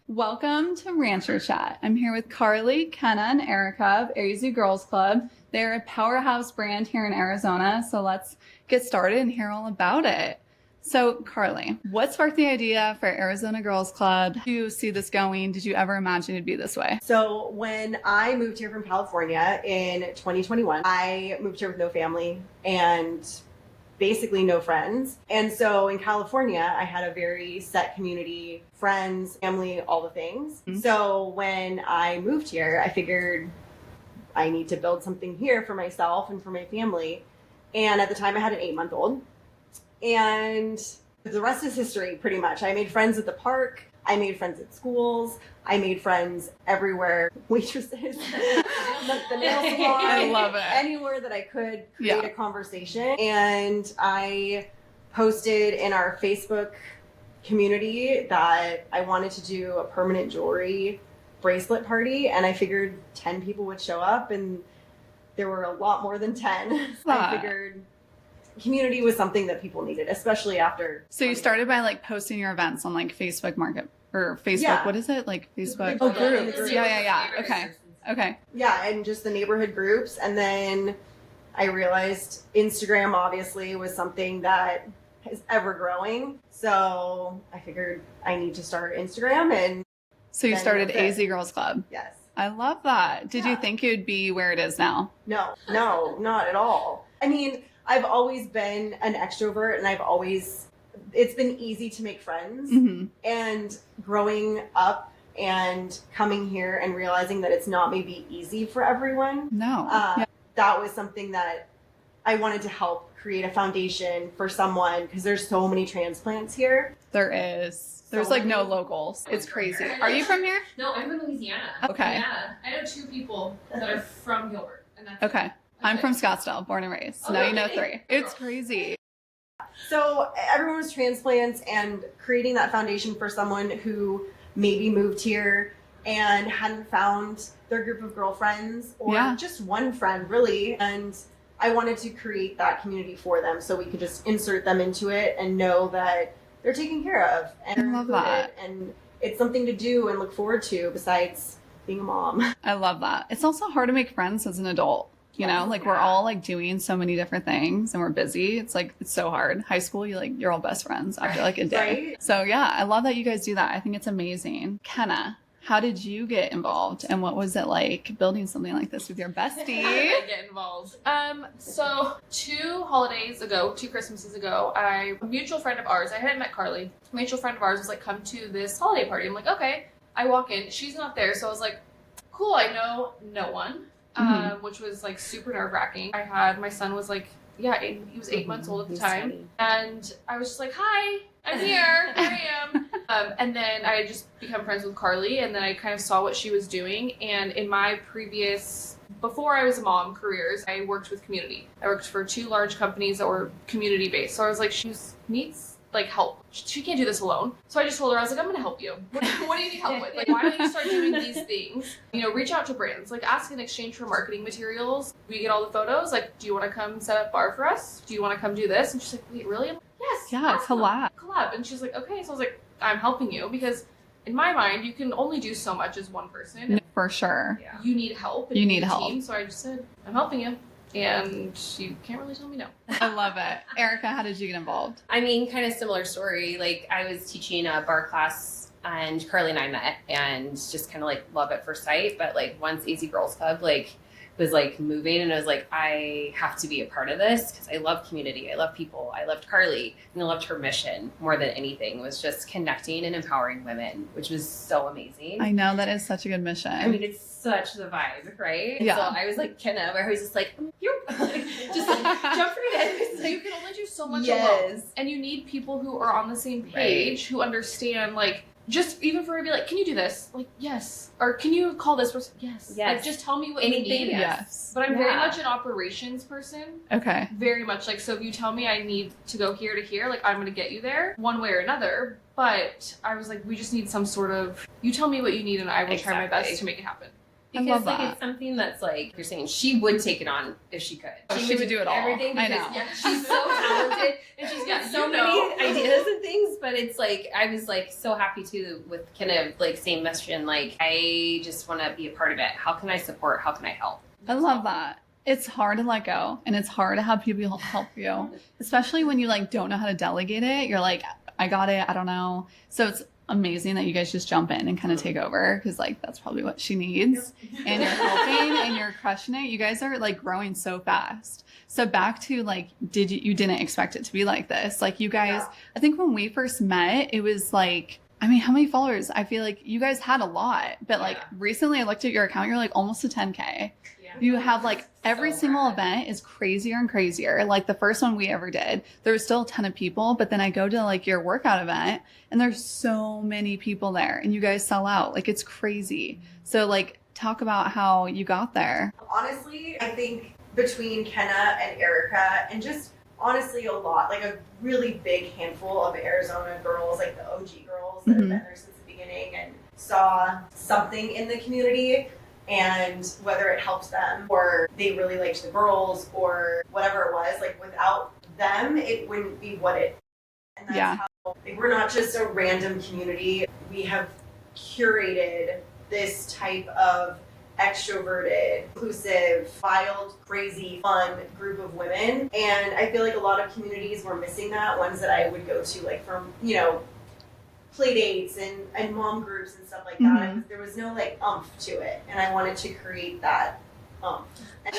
Welcome to Rancher Chat. I'm here with Carly, Kenna, and Erica of AzGirlsClub. They're a powerhouse brand here in Arizona, so let's get started and hear all about it. So, Carly, what sparked the idea for Arizona Girls Club? How do you see this going? Did you ever imagine it'd be this way? So when I moved here from California in 2021, I moved here with no family and basically no friends. And so in California, I had a very set community, friends, family, all the things. Mm-hmm. So when I moved here, I figured I need to build something here for myself and for my family. And at the time I had an 8-month-old. And the rest is history, pretty much. I made friends at the park. I made friends at schools. I made friends everywhere. Waitresses, the nail salon. I love it. Anywhere that I could create a conversation. And I posted in our Facebook community that I wanted to do a permanent jewelry bracelet party. And I figured 10 people would show up, and there were a lot more than 10. I figured community was something that people needed, especially after. So you started by like posting your events on like Facebook Market or Facebook. Yeah. What is it? Like Facebook? Oh, groups. Yeah. Okay. Yeah. And just the neighborhood groups. And then I realized Instagram obviously was something that is ever growing. So I figured I need to start Instagram. And so you started AZ Girls Club. Yes. I love that. Did you think it would be where it is now? No, not at all. I mean, I've always been an extrovert, and it's been easy to make friends. Mm-hmm. And growing up and coming here and realizing that it's not maybe easy for everyone. No. That was something that I wanted to help create a foundation for someone, because there's so many transplants here. There is. There's like no locals. It's crazy. Are you from here? No, I'm from Louisiana. Okay. Yeah. I know 2 people that are from Gilbert. And that's okay. I'm from Scottsdale, born and raised. So now you know 3. It's crazy. So everyone was transplants, and creating that foundation for someone who maybe moved here and hadn't found their group of girlfriends or just one friend really. And I wanted to create that community for them so we could just insert them into it and know that they're taken care of and I love that. And it's something to do and look forward to besides being a mom. I love that. It's also hard to make friends as an adult. You know, like we're all like doing so many different things and we're busy. It's like, it's so hard. High school, you're all best friends after like a day. Right? So yeah, I love that you guys do that. I think it's amazing. Kenna, how did you get involved, and what was it like building something like this with your bestie? I get involved. So 2 Christmases ago, a mutual friend of ours, I hadn't met Carly. A mutual friend of ours was like, come to this holiday party. I'm like, okay. I walk in, she's not there. So I was like, cool, I know no one. Which was like super nerve-wracking. My son was like, he was 8 months old at the time. Funny. And I was just like, hi, I'm here, here I am. And then I had just become friends with Carly, and then I kind of saw what she was doing. And in my before I was a mom careers, I worked with community. I worked for 2 large companies that were community-based. So I was like, she needs like help. She can't do this alone. So I just told her, I was like, I'm going to help you. What do you need help with? Like, why don't you start doing these things? Reach out to brands, like ask in exchange for marketing materials. We get all the photos. Like, do you want to come set up bar for us? Do you want to come do this? And she's like, wait, really? Like, yes. Yeah, awesome. Collab. And she's like, okay. So I was like, I'm helping you, because in my mind, you can only do so much as one person. For sure. Yeah. You need help. You need help. Team, so I just said, I'm helping you. And you can't really tell me no. I love it. Erica, how did you get involved? I mean, kind of similar story. Like, I was teaching a bar class, and Carly and I met, and just kind of like love at first sight. But like once AZ Girls Club was like moving, and I was like, I have to be a part of this, because I love community, I love people, I loved Carly, and I loved her mission more than anything, was just connecting and empowering women, which was so amazing. I know, that is such a good mission. I mean, it's such the vibe, right? Yeah. So I was like Kenna, where I was just like, just like, jump right in. So you can only do so much alone, and you need people who are on the same page, who understand, like, just even for her to be like, can you do this? Like, yes. Or can you call this person? Yes. Like, just tell me what you need. Yes. But I'm very much an operations person. Okay. Very much. Like, so if you tell me I need to go here to here, like, I'm going to get you there one way or another. But I was like, we just need some sort of, you tell me what you need and I will try my best to make it happen. Because love like that. it's something that's like you're saying she would take it on if she could. She would do it all. Everything I because know. she's so talented and she's got so many ideas and things. But it's like I was like so happy too with kind of like same mission. Like I just want to be a part of it. How can I support? How can I help? I love that. It's hard to let go, and it's hard to have people help you, especially when you like don't know how to delegate it. You're like, I got it. I don't know. So it's amazing that you guys just jump in and kind of take over, because like that's probably what she needs. And you're helping and you're crushing it. You guys are like growing so fast. So back to like, you didn't expect it to be like this? Like you guys, I think when we first met, it was like, I mean, how many followers? I feel like you guys had a lot, but like recently I looked at your account, you're like almost to 10K. You have like every single event is crazier and crazier. Like the first one we ever did, there was still a ton of people, but then I go to like your workout event and there's so many people there and you guys sell out. Like it's crazy. So like talk about how you got there. Honestly, I think between Kenna and Erica and just honestly a lot, like a really big handful of Arizona girls, like the OG girls that have been there since the beginning and saw something in the community. And whether it helped them or they really liked the girls or whatever it was, like without them, it wouldn't be what it. And that's how, like, we're not just a random community. We have curated this type of extroverted, inclusive, wild, crazy, fun group of women. And I feel like a lot of communities were missing that, ones that I would go to, like from, you know, play dates and mom groups and stuff like that. There was no like umph to it, and I wanted to create that umph. And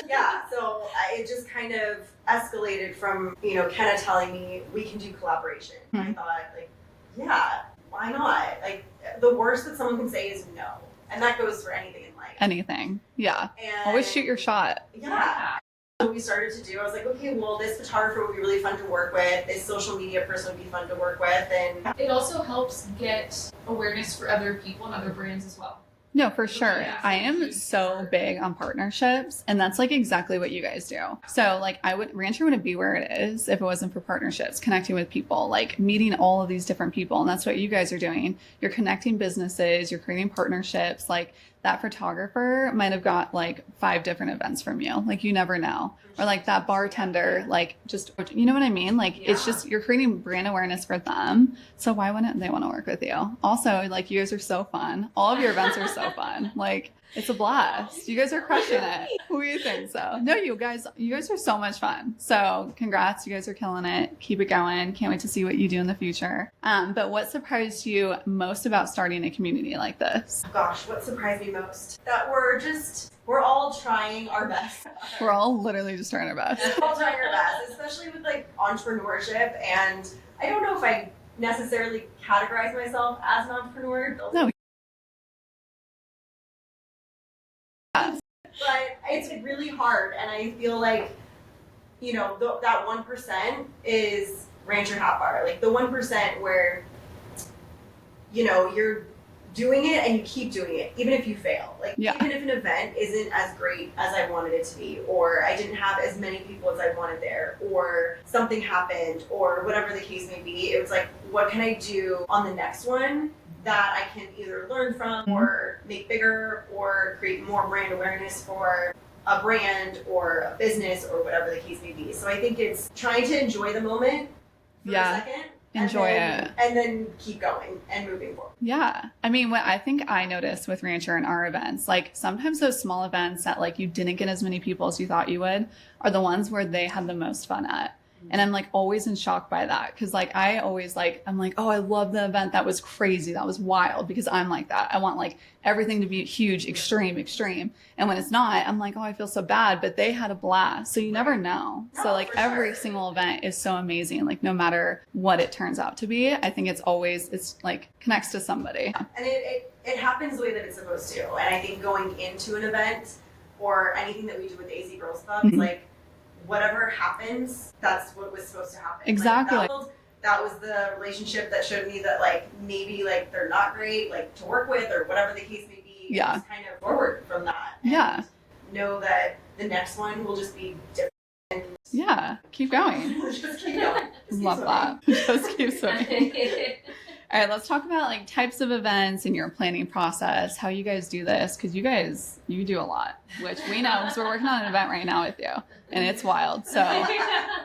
so it just kind of escalated from, you know, Kenna telling me we can do collaboration. I thought like, yeah, why not? Like the worst that someone can say is no, and that goes for anything in life. Anything, yeah. And always shoot your shot. Yeah. What we started to do, I was like, okay, well, this photographer would be really fun to work with. This social media person would be fun to work with, and it also helps get awareness for other people and other brands as well. No, for sure. I am so big on partnerships, and that's like exactly what you guys do. So like Rancher wouldn't be where it is if it wasn't for partnerships, connecting with people, like meeting all of these different people. And that's what you guys are doing. You're connecting businesses, you're creating partnerships. Like that photographer might have got like 5 different events from you. Like you never know. Or like that bartender, like just, you know what I mean? Like it's just, you're creating brand awareness for them. So why wouldn't they want to work with you? Also, like you guys are so fun. All of your events are so fun. Like it's a blast. You guys are crushing it. We think so. No, you guys are so much fun. So congrats. You guys are killing it. Keep it going. Can't wait to see what you do in the future. But what surprised you most about starting a community like this? Gosh, what surprised me most? That we're all trying our best. We're all literally just trying our best. We're all trying our best, especially with like entrepreneurship. And I don't know if I necessarily categorize myself as an entrepreneur. No. But it's really hard, and I feel like, you know, that 1% is Rancher Hat Bar. Like the 1% where, you know, you're doing it and you keep doing it, even if you fail. Like even if an event isn't as great as I wanted it to be, or I didn't have as many people as I wanted there, or something happened, or whatever the case may be, it was like, what can I do on the next one that I can either learn from or make bigger or create more brand awareness for a brand or a business or whatever the case may be. So I think it's trying to enjoy the moment for a second. Enjoy it. And then keep going and moving forward. Yeah. I mean, what I think I noticed with Rancher and our events, like sometimes those small events that like you didn't get as many people as you thought you would are the ones where they had the most fun at. And I'm like always in shock by that. Cause like I always like, I'm like, oh, I love the event. That was crazy. That was wild, because I'm like that. I want like everything to be huge, extreme. And when it's not, I'm like, oh, I feel so bad, but they had a blast. So you never know. No, so like every single event is so amazing. Like no matter what it turns out to be, I think it's like connects to somebody. And it happens the way that it's supposed to. And I think going into an event or anything that we do with the AzGirlsClub, it's like, whatever happens, that's what was supposed to happen. Exactly. Like, that was the relationship that showed me that like maybe like they're not great like to work with or whatever the case may be. Yeah. Just kind of forward from that. Yeah. Know that the next one will just be different. Yeah. Keep going. Just keep going. Love that. Just keep swimming. All right, let's talk about like types of events and your planning process, how you guys do this, because you do a lot, which we know because we're working on an event right now with you, and it's wild. So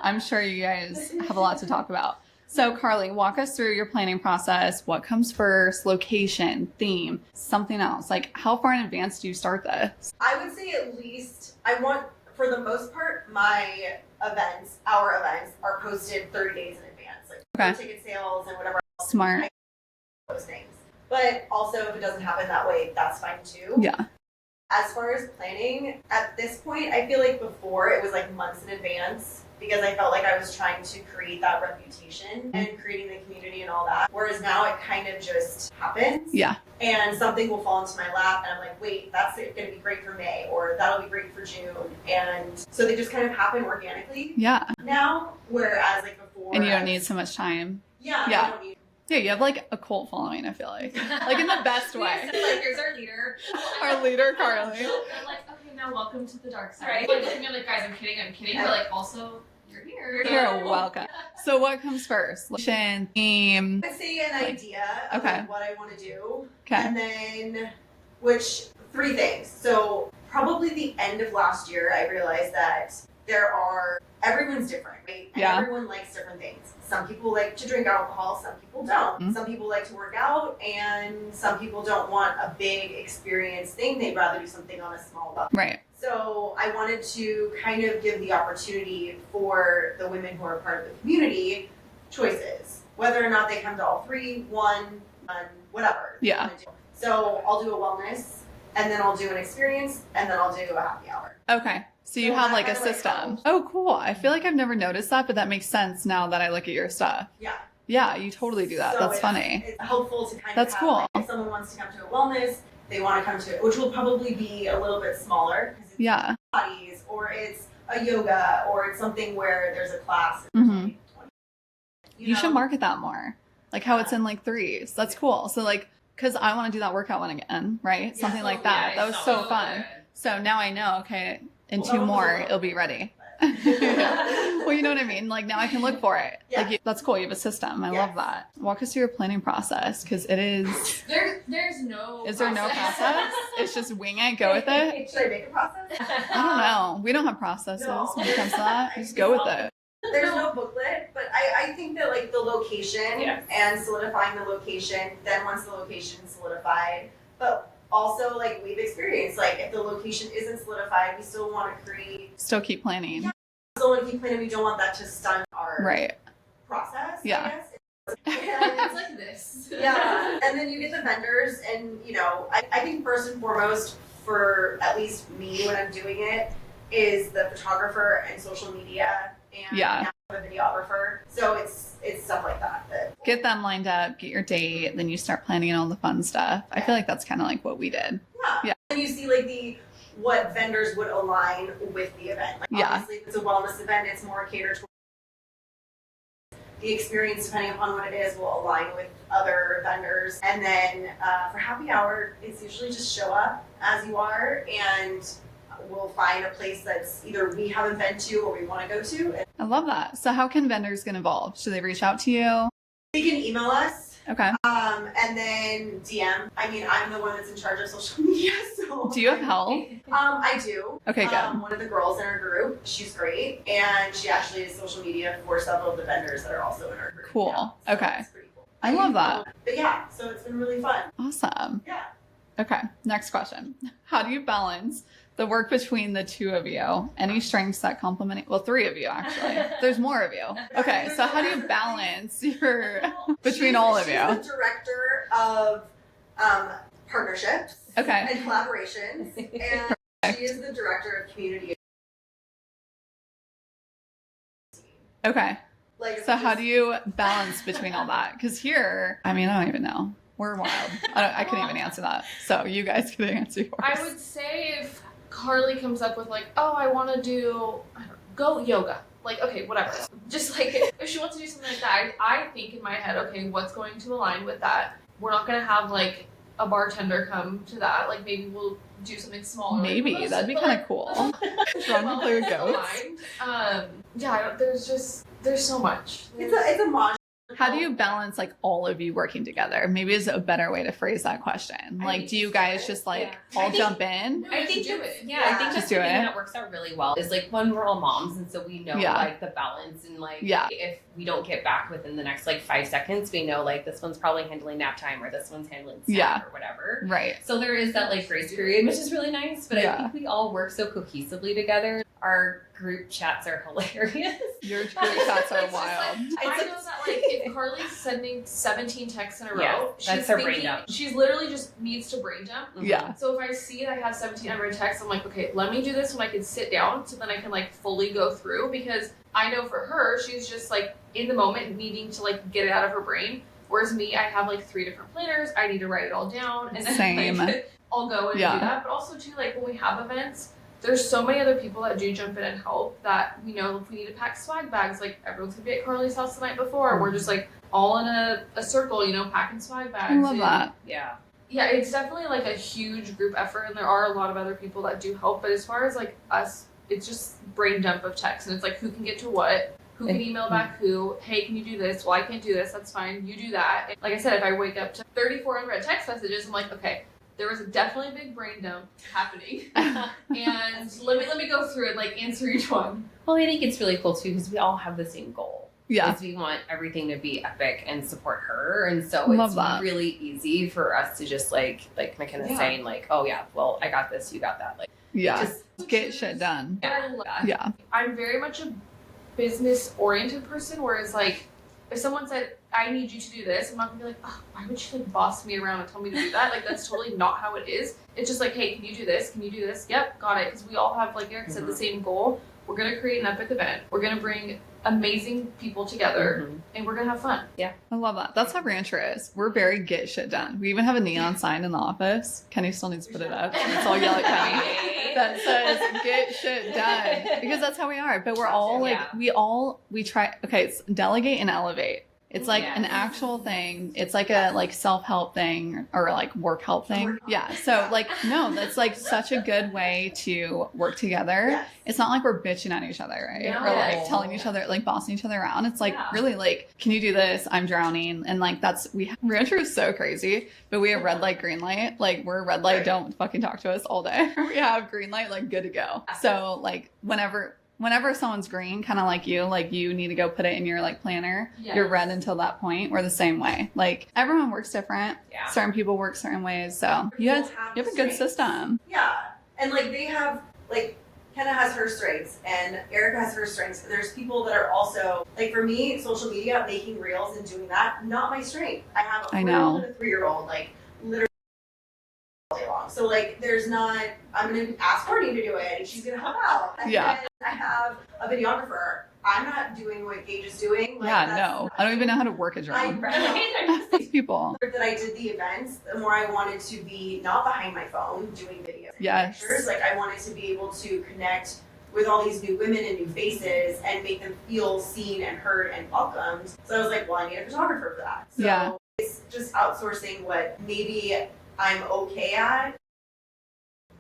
I'm sure you guys have a lot to talk about. So Carly, walk us through your planning process. What comes first? Location, theme, something else? Like how far in advance do you start this? I would say at least, I want, for the most part, my events, our events, are posted 30 days in advance. Like Okay. ticket sales and whatever else. Smart. Those things. But also, if it doesn't happen that way, that's fine too. Yeah. As far as planning, at this point, I feel like before it was like months in advance because I felt like I was trying to create that reputation and creating the community and all that. Whereas now it kind of just happens. Yeah. And something will fall into my lap and I'm like, wait, that's going to be great for May or that'll be great for June. And so they just kind of happen organically Yeah. now, whereas like before. And you don't need so much time. Yeah. Yeah. I don't need, Yeah, you have like a cult following, I feel like. Like in the best way. Like, here's our leader. Our leader, Carly. They're like, okay, now welcome to the dark side. Right? Like, looking at like, guys, I'm kidding, but like, also, you're here. You're welcome. So what comes first? Location, theme. I would say an idea of Okay. like, what I want to do. Okay. And then, three things. So probably the end of last year, I realized that everyone's different, right? And Yeah. everyone likes different things. Some people like to drink alcohol, some people don't. Mhm. Some people like to work out, and some people don't want a big experience thing. They'd rather do something on a small level. Right. So I wanted to kind of give the opportunity for the women who are part of the community choices, whether or not they come to all three, one, whatever. they Yeah. wanna do. So I'll do a wellness, and then I'll do an experience, and then I'll do a happy hour. Okay. So you So have that like a kinda, like, system. helps. Oh, cool. I feel like I've never noticed that, but that makes sense now that I look at your stuff. Yeah. Yeah, you totally do that. So That's it's- funny. It's helpful to kind That's of have, cool. like, if someone wants to come to a wellness, they want to come to it, which will probably be a little bit smaller because it's Yeah. bodies, or it's a yoga, or it's something where there's a class. Mhm. 20. You should know? market that more. Like how it's in like threes. That's cool. So like, because I want to do that workout one again, right? Yeah. Something like that. That was so fun. So now I know, okay, in Well, two that was more, a lot. it'll be ready. Well, you know what I mean? Like now I can look for it. Yeah. Like that's cool. You have a system. I love Yes. that. Walk us through your planning process because it is. There's no. Is there no process? It's just wing it, go with it. Should I make a process? I don't know. We don't have processes No. when it comes to that. Just go with it. There's no booklet, but I think that like the location Yes. and solidifying the location, then once the location is solidified, but also like we've experienced, like if the location isn't solidified, we still want to create, Still keep planning. Yeah. still want to keep planning, we don't want that to stunt our Right. process, Yeah. I guess. It's And, like this. yeah, and then you get the vendors, and you know, I think first and foremost for at least me when I'm doing it is the photographer and social media and Yeah. now a videographer. So it's stuff like that. Get them lined up, get your date, then you start planning all the fun stuff. I feel like that's kind of like what we did. Yeah. Yeah. And you see like what vendors would align with the event. Like Yeah. obviously if it's a wellness event, it's more catered to the experience, depending upon what it is, will align with other vendors. And then for happy hour, it's usually just show up as you are, and we'll find a place that's either we haven't been to or we want to go to. And I love that. So how can vendors get involved? Should they reach out to you? they can email us. Okay. And then DM. I mean, I'm the one that's in charge of social media, so. Do you have help? I do. Okay, good. One of the girls in our group, she's great, and she actually is social media for several of the vendors that are also in our group. Cool. now, so Okay. it's pretty cool. I love that. But yeah, so it's been really fun. Awesome. Yeah. Okay. Next question. How do you balance the work between the two of you? Any strengths that complement? Well, three of you actually. There's more of you. Okay. So how do you balance your between all of She's you? the director of partnerships Okay. and collaborations, and she is the director of community. Okay. Like, So how do you balance between all that? Because here, I mean, I don't even know. We're wild. I couldn't even answer that. So you guys could answer yours. I would say if Carly comes up with like, oh, I want to do go yoga. Like, okay, whatever. Just like if she wants to do something like that, I think in my head, okay, what's going to align with that? We're not gonna have like a bartender come to that. Like maybe we'll do something smaller. Maybe Like, that'd be but, kind like, of cool. Run to play with well, goats. aligned. Yeah, there's so much. It's a module How do you balance like all of you working together? Maybe is a better way to phrase that question. Like, do you guys just like all jump in? I think do it. I think Just that's the do thing it. that works out really well is like when we're all moms, and so we know like the balance and like if we don't get back within the next like 5 seconds, we know like this one's probably handling nap time or this one's handling snack or whatever. Right. So there is that like grace period, which is really nice. But I think we all work so cohesively together. Our group chats are hilarious. Your group chats are wild. I know that like if Carly's sending 17 texts in a row, that's her brain dump. She's literally just needs to brain dump. Yeah. So if I see that I have 17 unread texts, I'm like, okay, let me do this when I can sit down so then I can like fully go through, because I know for her, she's just like in the moment needing to like get it out of her brain. Whereas me, I have like 3 different planners. I need to write it all down and then like, I'll go and do that. But also too, like when we have events, there's so many other people that do jump in and help that we know if we need to pack swag bags, like everyone's gonna be at Carly's house the night before. We're just like all in a circle, you know, packing swag bags. I love that. Yeah, it's definitely like a huge group effort, and there are a lot of other people that do help. But as far as like us, it's just brain dump of text, and it's like who can get to what, who can email back who, hey, can you do this? Well, I can't do this, that's fine, you do that. And like I said, if I wake up to 34 unread text messages, I'm like, okay, there was definitely a big brain dump happening, and let me go through it, like answer each one. Well, I think it's really cool too because we all have the same goal. Yeah. Because we want everything to be epic and support her, and so it's really easy for us to just like McKenna's saying like, oh yeah, well I got this, you got that, like just get shit done. Yeah. I'm very much a business oriented person, whereas like if someone said, I need you to do this, I'm not gonna be like, oh, why would you like boss me around and tell me to do that? Like that's totally not how it is. It's just like, hey, can you do this? Can you do this? Yep, got it. Because we all have, like Eric said, the same goal. We're gonna create an epic event. We're gonna bring amazing people together and we're gonna have fun. Yeah. I love that. That's how Rancher is. We're very get shit done. We even have a neon sign in the office. Kenny still needs to put it up. It's all yellow Kenny. That says get shit done. Because that's how we are. But we're all like we try it's delegate and elevate. It's like an actual thing. It's like a like self-help thing or like work help thing. Yeah. So like no, that's like such a good way to work together. Yes. It's not like we're bitching at each other, right? No. Or like telling each other, like bossing each other around. It's like really like, can you do this? I'm drowning. And like Rancher is so crazy, but we have red light, green light. Like we're red light, don't fucking talk to us all day. We have green light, like good to go. So like whenever someone's green, kind of like you need to go put it in your like planner. Yes. You're red until that point. We're the same way. Like everyone works different. Yeah. Certain people work certain ways. So you have a good system. Yeah. And like they have like Kenna has her strengths and Erica has her strengths. There's people that are also like for me, social media, making reels and doing that, not my strength. I have a 4-year-old and a 3-year-old, like literally all day long. So like there's not, I'm gonna ask Courtney to do it and she's gonna help out. And then I have a videographer. I'm not doing what Gage is doing. Like, I don't even know how to work a drone. These people. That I did the events, the more I wanted to be not behind my phone doing videos and pictures. Like I wanted to be able to connect with all these new women and new faces and make them feel seen and heard and welcomed. So I was like, well, I need a photographer for that. So it's just outsourcing what maybe I'm okay at.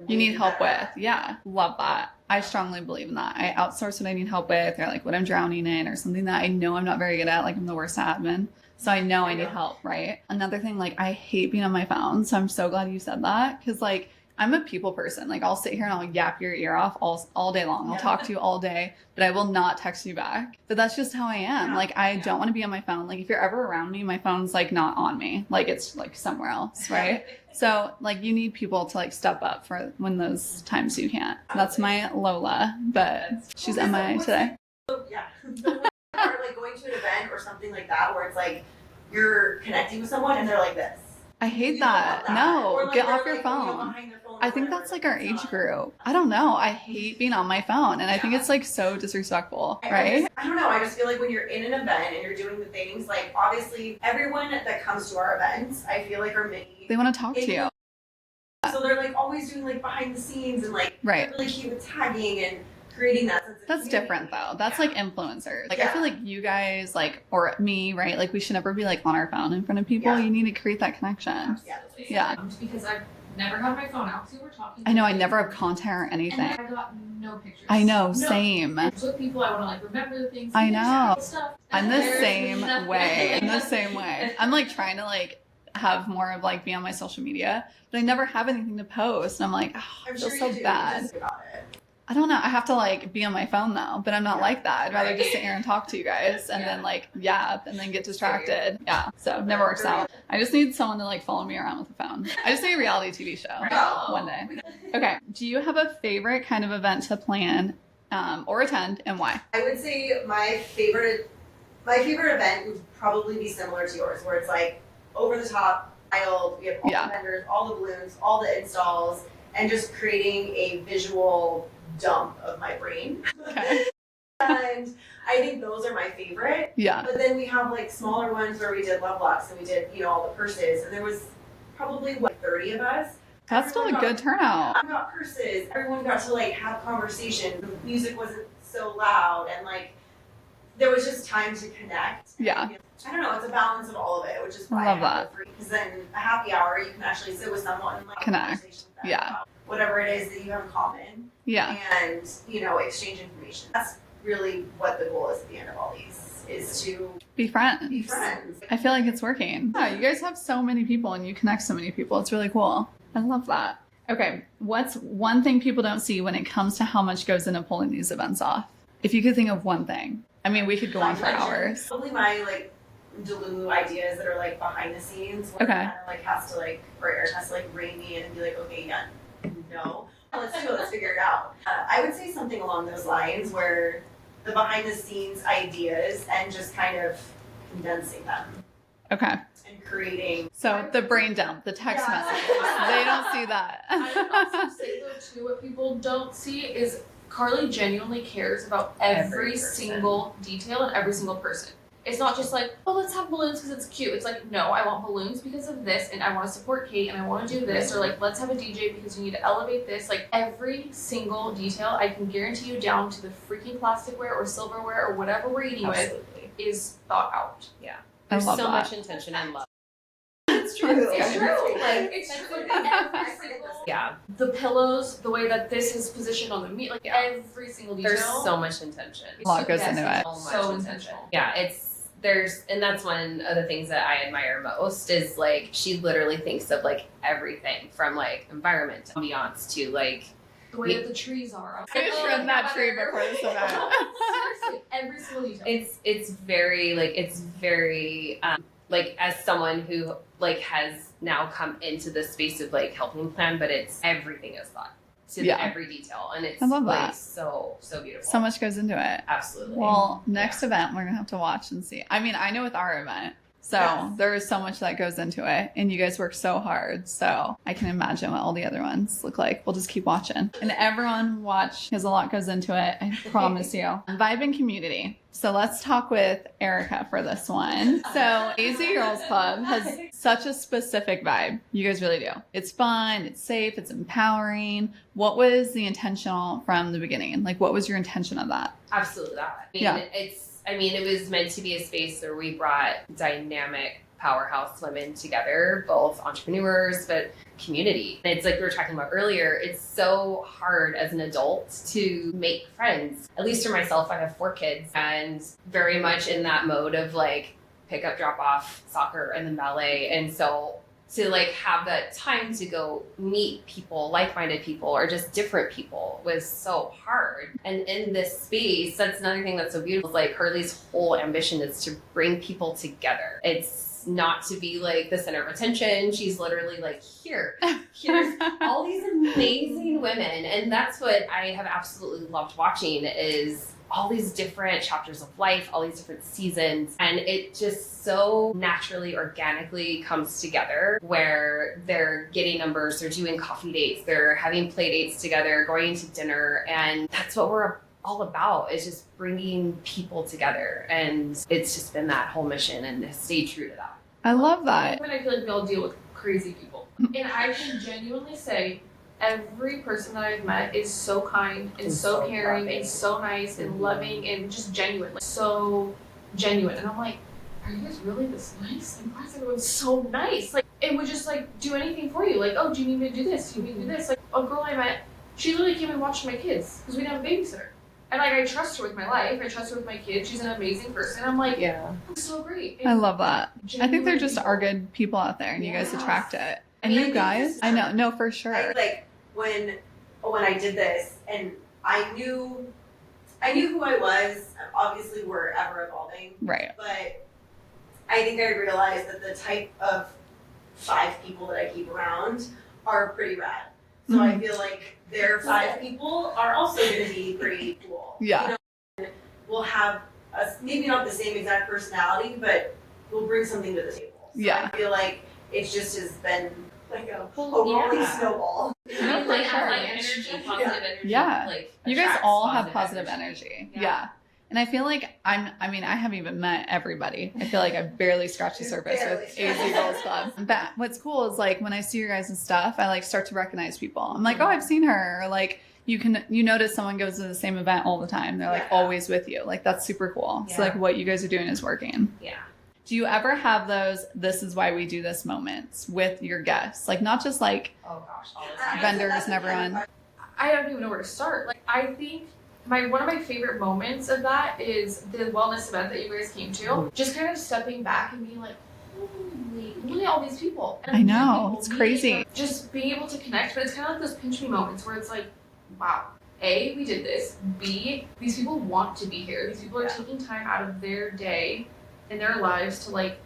You need help with. Yeah. Love that. I strongly believe in that. I outsource what I need help with or like what I'm drowning in or something that I know I'm not very good at. Like I'm the worst at admin. So I know I need help, right? Another thing, like I hate being on my phone. So I'm so glad you said that. Cause like I'm a people person. Like I'll sit here and I'll yap your ear off all day long. I'll talk to you all day, but I will not text you back. But that's just how I am. Like I don't want to be on my phone. Like if you're ever around me, my phone's like not on me. Like it's like somewhere else, right? So like you need people to like step up for when those times you can't. That's my Lola, but she's MIA today. So, or like going to an event or something like that where it's like you're connecting with someone and they're like this. I hate that. No, like get off your phone. I think that's like our age group. I don't know. I hate being on my phone and I think it's like so disrespectful, right? I don't know. I just feel like when you're in an event and you're doing the things, like obviously everyone that comes to our events, I feel like are mini. They want to talk to you. So they're like always doing like behind the scenes and like really cute with tagging and creating that sense of That's different though. That's like influencers. Like I feel like you guys like, or me, right? Like we should never be like on our phone in front of people. You need to create that connection. Yeah. Because never have my phone out. See, we're talking. I know, I never have content or anything. And I got no pictures. I know, No. same. With people, I want to like remember the things. I know. Stuff. I'm the There's same nothing. way. I'm the same way. I'm like trying to like have more of like be on my social media, but I never have anything to post. And I'm like, oh, I I'm feel sure so you do. bad. Just about it. I don't know. I have to like be on my phone though, but I'm not like that. I'd rather just sit here and talk to you guys and then like yap and then get distracted. Yeah. So it never works out. I just need someone to like follow me around with a phone. I just need a reality TV show one day. Okay. Do you have a favorite kind of event to plan or attend, and why? I would say my favorite event would probably be similar to yours, where it's like over the top, wild. We have all the vendors, all the balloons, all the installs, and just creating a visual dump of my brain. Okay. And I think those are my favorite. Yeah. But then we have like smaller ones where we did love locks and we did, all the purses, and there was probably 30 of us. That's still a good turnout. I got purses. Everyone got to like have conversation. The music wasn't so loud, and like there was just time to connect. Yeah. I don't know. It's a balance of all of it, which is why I love that. Because then a happy hour, you can actually sit with someone and like Connect. have a conversation with them Yeah. about whatever it is that you have in common. Yeah. And exchange information. That's really what the goal is at the end of all these, is to Be friends. be friends. I feel like it's working. Yeah, you guys have so many people and you connect so many people. It's really cool. I love that. Okay, what's one thing people don't see when it comes to how much goes into pulling these events off? If you could think of one thing. I mean, we could go on for hours. Probably my like Delulu ideas that are like behind the scenes. Where Okay. Kind of like has to like, or Eric has to like rein me in and be like, okay, yeah, no, let's do it. Let's figure it out. I would say something along those lines, where the behind the scenes ideas and just kind of condensing them Okay. and creating. So the brain dump, the text Yeah. messages, they don't see that. I would also say though too, what people don't see is Carly genuinely cares about every person. single detail and every single person. It's not just like, oh, let's have balloons because it's cute. It's like, no, I want balloons because of this, and I want to support Kate, and I want to do this, or like, let's have a DJ because we need to elevate this. Like every single detail, I can guarantee you, down to the freaking plasticware or silverware or whatever we're eating Absolutely. with, is thought out. Yeah. I There's love so that. much intention and love. It's true. It's true. Like it's true. Every single. Yeah. The pillows, the way that this is positioned on the meat, like Yeah. every single detail. There's so much intention. A lot goes into it. So much So intention. intentional. Yeah, and that's one of the things that I admire most is like she literally thinks of like everything from like environment to ambiance to like The way that the trees are. I'm gonna trim that tree before this event. Seriously, every single detail. it's very like as someone who like has now come into the space of like helping plan, but it's everything is thought to Yeah. every detail, and it's I love like that. so beautiful. So much goes into it. Absolutely. Well, next event we're gonna have to watch and see. I mean, I know with our event, so Yes. there is so much that goes into it, and you guys work so hard. So I can imagine what all the other ones look like. We'll just keep watching, and everyone watch because a lot goes into it. I promise you. Vibe and community. So let's talk with Erica for this one. So AZ Girls Club has such a specific vibe. You guys really do. It's fun, it's safe, it's empowering. What was the intentional from the beginning? Like, what was your intention of that? Absolutely that. Yeah. It was meant to be a space where we brought dynamic powerhouse women together, both entrepreneurs, but community. And it's like we were talking about earlier, it's so hard as an adult to make friends. At least for myself, I have 4 kids and very much in that mode of like pick up, drop off, soccer, and then ballet. And so to like have that time to go meet people, like-minded people, or just different people was so hard. And in this space, that's another thing that's so beautiful. Like Carly's whole ambition is to bring people together. It's not to be like the center of attention. She's literally like, here's all these amazing women. And that's what I have absolutely loved watching is all these different chapters of life, all these different seasons, and it just so naturally, organically comes together where they're getting numbers, they're doing coffee dates, they're having play dates together, going to dinner, and that's what we're all about, is just bringing people together, and it's just been that whole mission and has stayed true to that. I love that. When I feel like we all deal with crazy people, and I can genuinely say every person that I've met is so kind and so caring loving. and so nice and loving and just genuine, like so genuine. And I'm like, are you guys really this nice? Like, why is everyone so nice? Like, and would just like do anything for you. Like, oh, do you need me to do this? Do you need me to do this? Like a girl I met, she literally came and watched my kids because we didn't have a babysitter. And like I trust her with my life. I trust her with my kids. She's an amazing person. I'm like, I'm so great. And I love that. I think there just people. are good people out there, and you guys attract it. And you guys, I know, no, for sure. Like when I did this, and I knew who I was. Obviously, we're ever evolving, Right. but I think I realized that the type of 5 people that I keep around are pretty rad. So I feel like their 5 people are also going to be pretty cool. Yeah. You know, we'll have maybe not the same exact personality, but we'll bring something to the table. So Yeah. I feel like it just has been like a Well, rolling yeah. snowball. No, for like sure. have like energy, positive energy. Yeah. Like You guys attracts all have positive energy. Yeah. Yeah. And I feel like I haven't even met everybody. I feel like I've barely scratched the surface with AZ Girls Club. But what's cool is like when I see your guys' stuff, I like start to recognize people. I'm like, oh, I've seen her. Or like you notice someone goes to the same event all the time. They're like always with you. Like that's super cool. So like what you guys are doing is working. Yeah. Do you ever have those this is why we do this moments with your guests? Like not just like Oh gosh, all the time. vendors and everyone. I don't even know where to start. Like I think one of my favorite moments of that is the wellness event that you guys came to. Just kind of stepping back and being like, holy, look at all these people. And I know, people it's meeting crazy. them, just being able to connect, but it's kind of like those pinch me moments where it's like, wow, A, we did this. B, these people want to be here. These people are taking time out of their day and their lives to like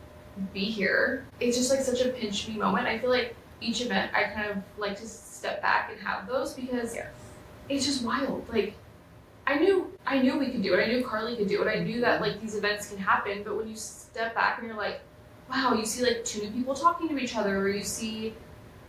be here. It's just like such a pinch me moment. I feel like each event I kind of like to step back and have those because it's just wild. Like I knew we could do it. I knew Carly could do it. I knew that like these events can happen, but when you step back and you're like, wow, you see like 2 new people talking to each other, or you see,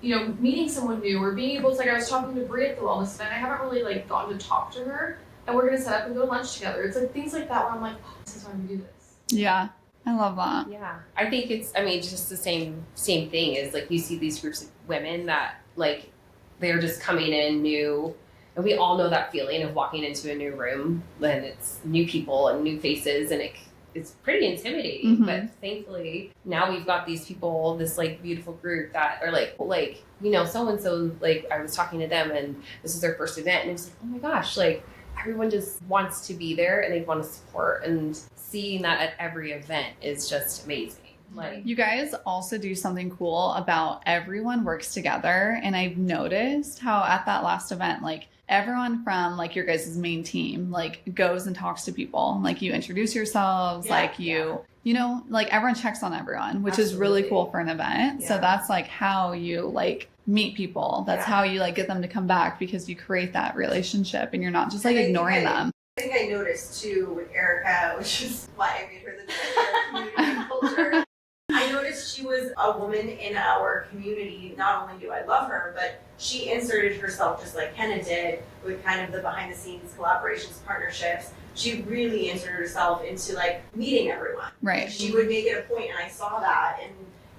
you know, meeting someone new, or being able to, like I was talking to Brie at the wellness event. I haven't really like gotten to talk to her, and we're gonna set up and go to lunch together. It's like things like that where I'm like, oh, this is why we do this. Yeah. I love that. Yeah, I think it's. I mean, just the same thing is like you see these groups of women that like they're just coming in new, and we all know that feeling of walking into a new room and it's new people and new faces, and it's pretty intimidating. Mhm. But thankfully now we've got these people, this like beautiful group that are like you know, so and so. Like I was talking to them, and this is their first event, and it was like, oh my gosh, like everyone just wants to be there and they want to support, and seeing that at every event is just amazing. Like You guys also do something cool about everyone works together. And I've noticed how at that last event, like everyone from like your guys' main team, like goes and talks to people. Like you introduce yourselves, like you know, like everyone checks on everyone, which is really cool for an event. So that's like how you like meet people. That's how you like get them to come back, because you create that relationship and you're not just like ignoring them. I think I noticed too with Erica, which is why I made her the director of community and culture. I noticed she was a woman in our community. Not only do I love her, but she inserted herself just like Kenna did with kind of the behind the scenes collaborations, partnerships. She really inserted herself into like meeting everyone. Right. She would make it a point, and I saw that in,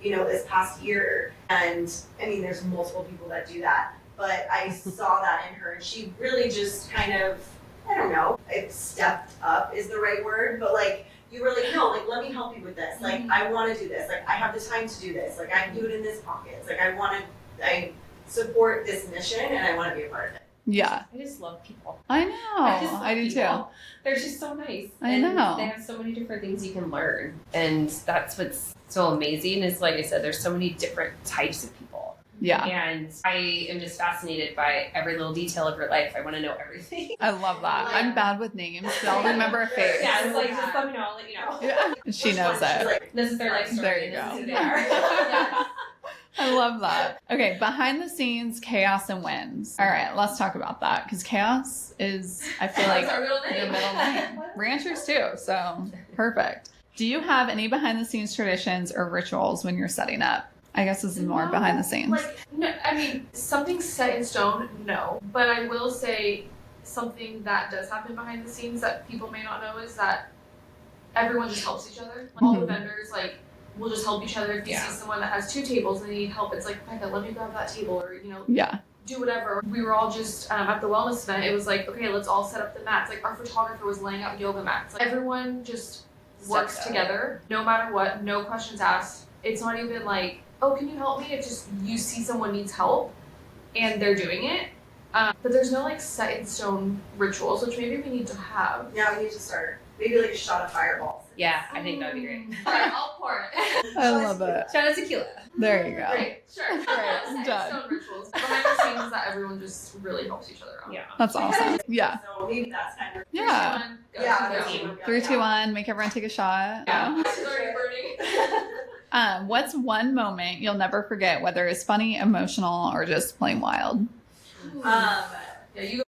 you know, this past year. And I mean, there's multiple people that do that, but I saw that in her, and she really just kind of, I don't know if stepped up is the right word, but like you were like, no, like let me help you with this. Like I want to do this. Like I have the time to do this. Like I can do it in this pocket. It's like I support this mission and I want to be a part of it. Yeah. I just love people. I know. just love I do people. too. They're just so nice. I And know. They have so many different things you can learn. And that's what's so amazing is, like I said, there's so many different types of people. Yeah. And I am just fascinated by every little detail of your life. I want to know everything. I love that. I'm bad with names, but I'll remember a face. Yeah, it's like, just let me know, I'll let you know. Yeah. She knows She's it. like, This is their life story. There you and this go. is who they are. I love that. Okay, behind the scenes, chaos and wins. All right, let's talk about that, because chaos is, I feel like, That's our middle your name. middle name. Ranchers too, so perfect. Do you have any behind the scenes traditions or rituals when you're setting up? I guess this is more No, behind the scenes. Like, no, I mean, something set in stone, no. But I will say something that does happen behind the scenes that people may not know is that everyone just helps each other. Like, all the vendors, like, will just help each other. If you see someone that has 2 tables and they need help, it's like, Becca, let me grab that table, or, you know, Yeah. do whatever. We were all just at the wellness event. It was like, okay, let's all set up the mats. Like, our photographer was laying out yoga mats. Like, everyone just works together, no matter what, no questions asked. It's not even like oh, can you help me? It's just you see someone needs help and they're doing it. But there's no like set in stone rituals, which maybe we need to have. Yeah, we need to start. Maybe like a shot of fireballs. Yeah, I think that would be great. Alright, I'll pour it. I love it. Shout out tequila. There you go. Great, sure. Right, Set in done. stone rituals. Behind the scenes is that everyone just really helps each other out. Yeah. That's awesome. Yeah. So maybe that's kind of. Yeah. 3, 2, 1, go. Yeah, Go. that's what we got. 3, 2, 1. Make everyone take a shot. Yeah. It's already burning. What's one moment you'll never forget, whether it's funny, emotional, or just plain wild? Yeah, you go.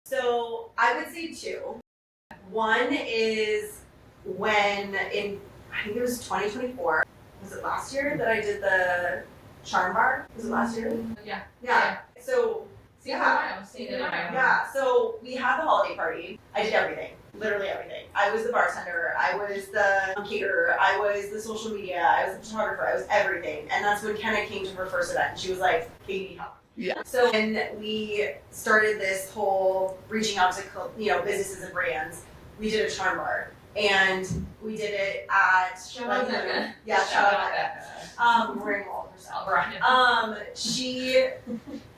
So I would say 2. One is when I think it was 2024. Was it last year that I did the charm bar? Was it last year? Yeah. Yeah. So Steve Yeah. and I. yeah, so we had the holiday party. I did everything, literally everything. I was the bartender, I was the caterer, I was the social media, I was the photographer, I was everything. And that's when Kenna came to her first event and she was like, Katie, help. Yeah. So when we started this whole reaching out to businesses and brands, we did a charm bar. And we did it at Shout out Becca. Yeah, shout out Becca. Wearing all of herself. She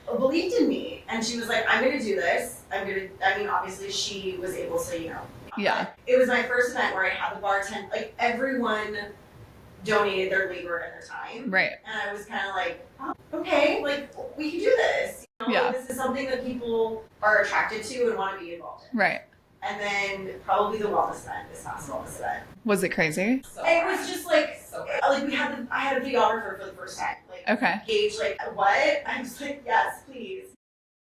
believed in me and she was like, I'm gonna do this. Obviously she was able to, Yeah. It was my first event where I had the bartend, like everyone donated their labor and their time. Right. And I was kind of like, oh, okay, like we can do this. Yeah. This is something that people are attracted to and want to be involved in. Right. And then probably the wellness event, this past wellness event. Was it crazy? It was just like, I had a videographer for the first time. Like, Okay. Gage, like, what? I was like, yes, please.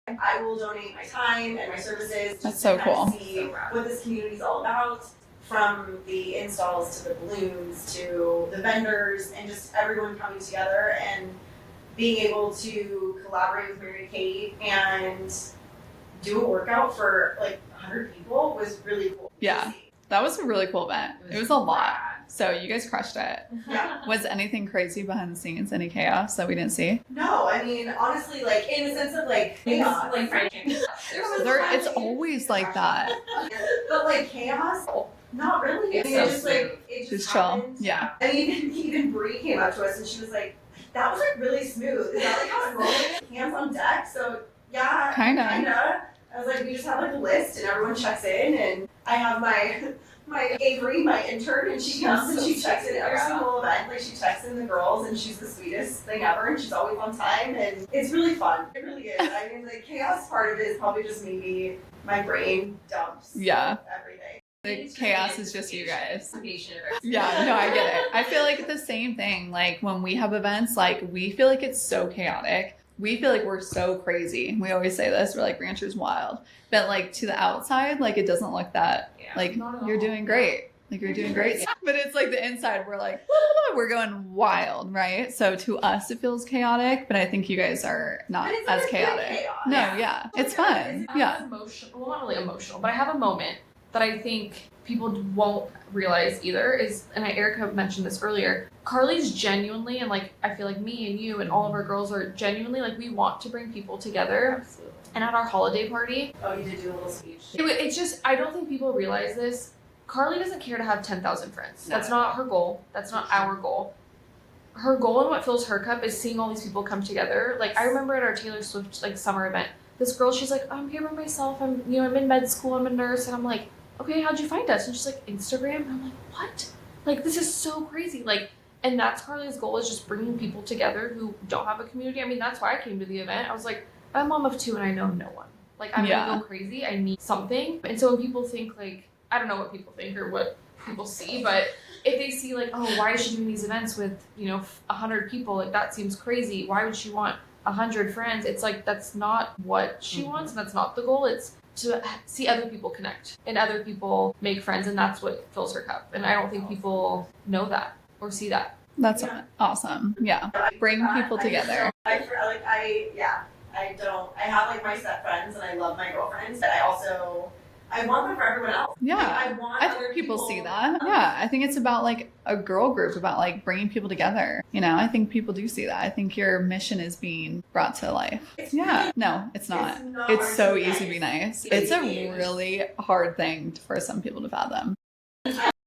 I will donate my time and my services. That's so to kind of cool. see what this community is all about. From the installs to the balloons to the vendors and just everyone coming together and being able to collaborate with Mary Kate and do a workout for like 100 people was really cool. to Yeah. see. That was a really cool event. It was a lot. So you guys crushed it. Yeah. Was anything crazy behind the scenes? Any chaos that we didn't see? No, I mean, honestly, like, in the sense of, like, chaos. Like Frankie. It's always like that. But, like, chaos? Not really. It's I mean, so it just, like, it just Just chill. happened. Yeah. And even Bree came up to us and she was like, that was, like, really smooth. Is that, like, how it's rolling? Hands on deck? So, yeah. Kinda. I was like, we just have, like, a list and everyone checks in and I have my Avery, my intern, and she comes and she checks in every single event. Like, she checks in the girls and she's the sweetest thing ever and she's always on time and it's really fun. It really is. I mean, the chaos part of it is probably just maybe my brain dumps Yeah. everything. The chaos is just you guys. Patient. Yeah, no, I get it. I feel like the same thing. Like when we have events, like we feel like it's so chaotic. We feel like we're so crazy. We always say this, we're like Ranchers Wild. But like to the outside, like it doesn't look that, Yeah. like Not at you're all. doing great. Like you're doing great. Yeah. But it's like the inside, we're like, blah, blah, blah, we're going wild, right? So to us, it feels chaotic, but I think you guys are not But it's as like a good chaotic. chaos. No, Yeah. yeah. It's fun. I Yeah. have emotional, well, not really emotional, but I have a moment that I think people won't realize either is, and Erica mentioned this earlier, Carly's genuinely, and like, I feel like me and you and all of our girls are genuinely, like, we want to bring people together. Absolutely. And at our holiday party, Oh, you did do a little speech. it's just, I don't think people realize this. Carly doesn't care to have 10,000 friends. No. That's not her goal. That's not our goal. Her goal and what fills her cup is seeing all these people come together. Like, I remember at our Taylor Swift, like, summer event, this girl, she's like, I'm here by myself. I'm in med school. I'm a nurse. And I'm like, okay, how'd you find us? And she's like, Instagram. And I'm like, what? Like, this is so crazy. Like, and that's Carly's goal, is just bringing people together who don't have a community. I mean, that's why I came to the event. I was like, I'm a mom of 2 and I know no one. Like, I'm Yeah. gonna go crazy. I need something. And so when people think, like, I don't know what people think or what people see, but if they see, like, oh, why is she doing these events with, 100 people? Like, that seems crazy. Why would she want 100 friends? It's like, that's not what she wants, and that's not the goal. It's to see other people connect and other people make friends, and that's what fills her cup. And I don't think people know that or see that. That's Yeah. awesome. Yeah. Bring people together. I don't. I have like my set friends and I love my girlfriends, but I want them for everyone else. Yeah. Like, I want I other think people see that. Yeah. I think it's about like a girl group, about like bringing people together. I think people do see that. I think your mission is being brought to life. It's Yeah. really- No, it's not. not It's hard so to be easy to be nice. It's It's a easy. really hard thing for some people to fathom.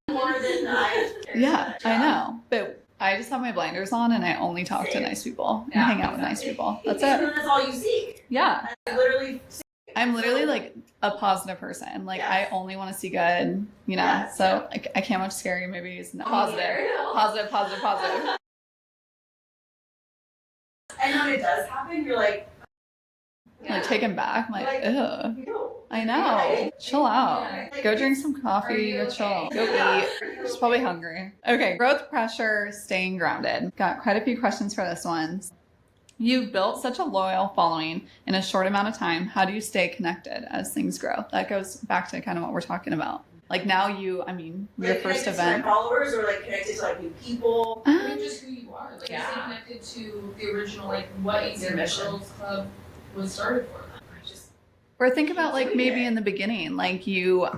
More than I. Yeah, I know. But I just have my blinders on and I only talk to Same. nice people and Yeah, hang out with nice people. That's And it. that's all you see. Yeah. I literally. I'm literally like a positive person. Like Yes. I only want to see good, you know. Yes. So I can't watch scary movies. No. Positive. Positive. And when it does happen, you're like, Like taken back. I'm like, ugh. no. I know. Yeah. Chill out. Yeah. Go drink some coffee. Are you Go chill. okay? Go Yeah. eat. She's probably hungry. Okay. Growth pressure, staying grounded. Got quite a few questions for this one. You've built such a loyal following in a short amount of time. How do you stay connected as things grow? That goes back to kind of what we're talking about. Like now your Like, first connected event. to my followers or like connected to like new people. I mean, just who you are. Like, Yeah. stay connected to the original, like, what Your mission. Girls Club was started for. Or think about like maybe in the beginning, like you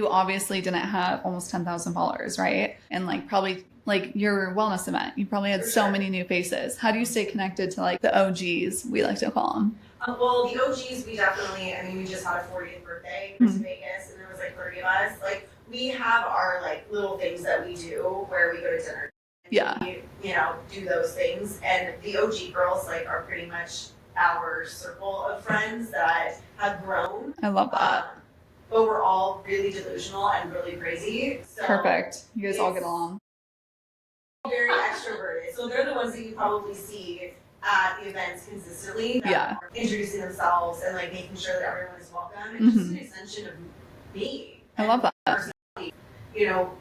obviously didn't have almost 10,000 followers, right? And like probably like your wellness event, you probably had For so sure. many new faces. How do you stay connected to like the OGs, we like to call them? Well, the OGs, we definitely, I mean, we just had a 40th birthday to Mhm. Vegas and there was like 30 of us. Like, we have our like little things that we do where we go to dinner. Yeah. We, you know, do those things. And the OG girls, like, are pretty much our circle of friends that have grown. I love that. But we're all really delusional and really crazy. So Perfect. You guys all get it's- along. Very extroverted. So they're the ones that you probably see at events consistently. That Yeah. are introducing themselves and like making sure that everyone is welcome. It's just an extension of me. I love that. Personality. You know,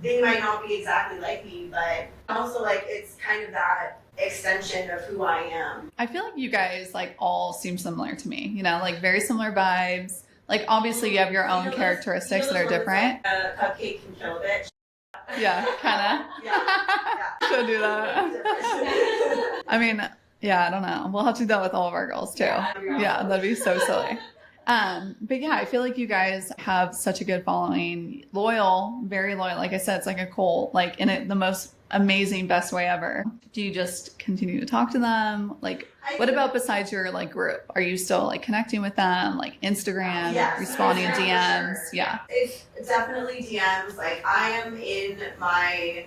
they might not be exactly like me, but also like it's kind of that extension of who I am. I feel like you guys like all seem similar to me, you know, like very similar vibes. Like obviously you have your own You know, characteristics you know that are those different. words like, cupcake can kill a bitch. Yeah, kind of. Yeah. Should do that. I mean, yeah, I don't know. We'll have to do that with all of our girls too. Yeah, that'd be so silly. But yeah, I feel like you guys have such a good following, loyal, very loyal. Like I said, it's like a cult, like in it, the most amazing, best way ever. Do you just continue to talk to them? Like, what about besides your like group? Are you still like connecting with them, like Instagram, Yes, responding Instagram for DMs? sure. Yeah. It's definitely DMs. Like I am in my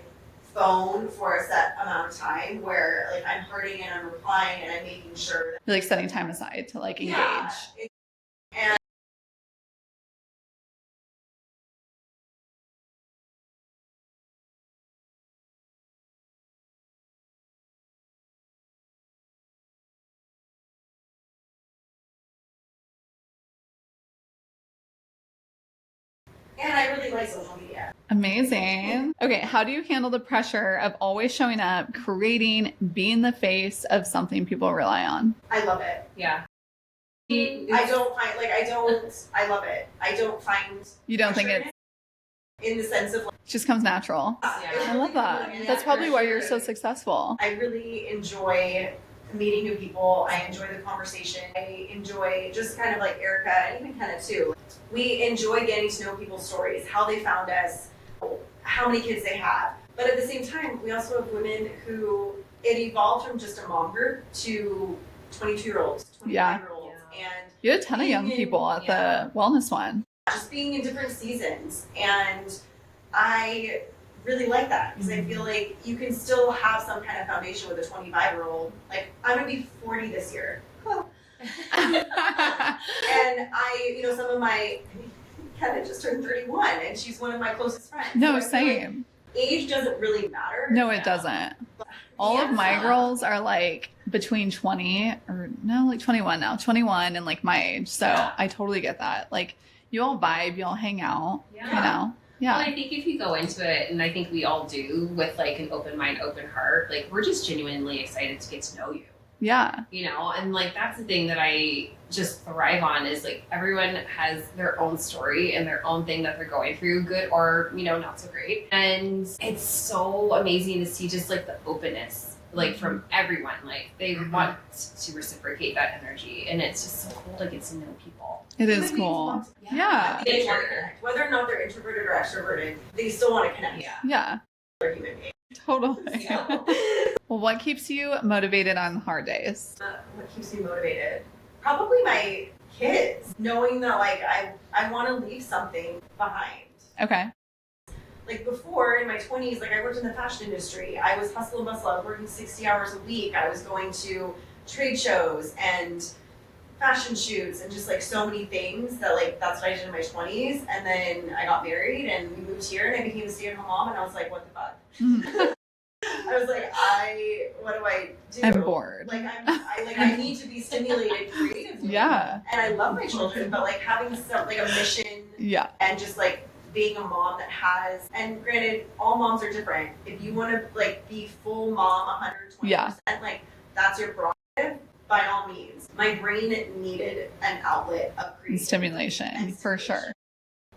phone for a set amount of time where like I'm hearting and I'm replying and I'm making sure that You're like setting time aside to like engage. Yeah, and I really like social media. Amazing. Okay, how do you handle the pressure of always showing up, creating, being the face of something people rely on? I love it. Yeah. I don't find like I love it. I don't find You don't think pressure it in the sense of like just comes natural? it's I love really that. good. That's probably why you're so Sure. successful. I really enjoy meeting new people. I enjoy the conversation. I enjoy just kind of like Erica and even Kenna too. We enjoy getting to know people's stories, how they found us, how many kids they have. But at the same time, we also have women who it evolved from just a mom group to 22-year-olds, 25-year-olds, and You had a ton of young people at the wellness one. just being in different seasons. And I really like that because I feel like you can still have some kind of foundation with a 25-year-old. Like, I'm gonna be 40 this year. And I, you know, some of my, Kenna just turned 31 and she's one of my closest friends. No, So I feel like same. age doesn't really matter. No, it doesn't. All of my girls are like between 20 or no, like 21 now, 21 and like my age. So I totally get that. Like you all vibe, you all hang out, you know? Well, Yeah. I think if you go into it, and I think we all do, with like an open mind, open heart, like we're just genuinely excited to get to know you, Yeah. you know? And like that's the thing that I just thrive on is like everyone has their own story and their own thing that they're going through, good or, you know, not so great. And it's so amazing to see just like the openness, like from everyone. Like they want to reciprocate that energy. And it's just so cool to get to know people. It Human is beings cool. want to- Yeah. They want to connect. Whether or not they're introverted or extroverted, they still want to connect. Yeah. Yeah. They're human beings. Totally. Well, what keeps you motivated on hard days? What keeps me motivated? Probably my kids. Knowing that like I want to leave something behind. Okay. Like before in my 20s, like I worked in the fashion industry. I was hustle and bustle. I was working 60 hours a week. I was going to trade shows and fashion shoots and just like so many things that like that's what I did in my 20s. And then I got married and we moved here and I became a stay-at-home mom and I was like, what the fuck? I was like, what do I do? I'm bored. Like I need to be stimulated creatively. Yeah. And I love my children, but like having some like a mission Yeah. and just like being a mom that has, and granted, all moms are different. If you want to like be full mom 120%, like that's your prerogative, by all means. My brain needed an outlet of creativity. Stimulation, for sure.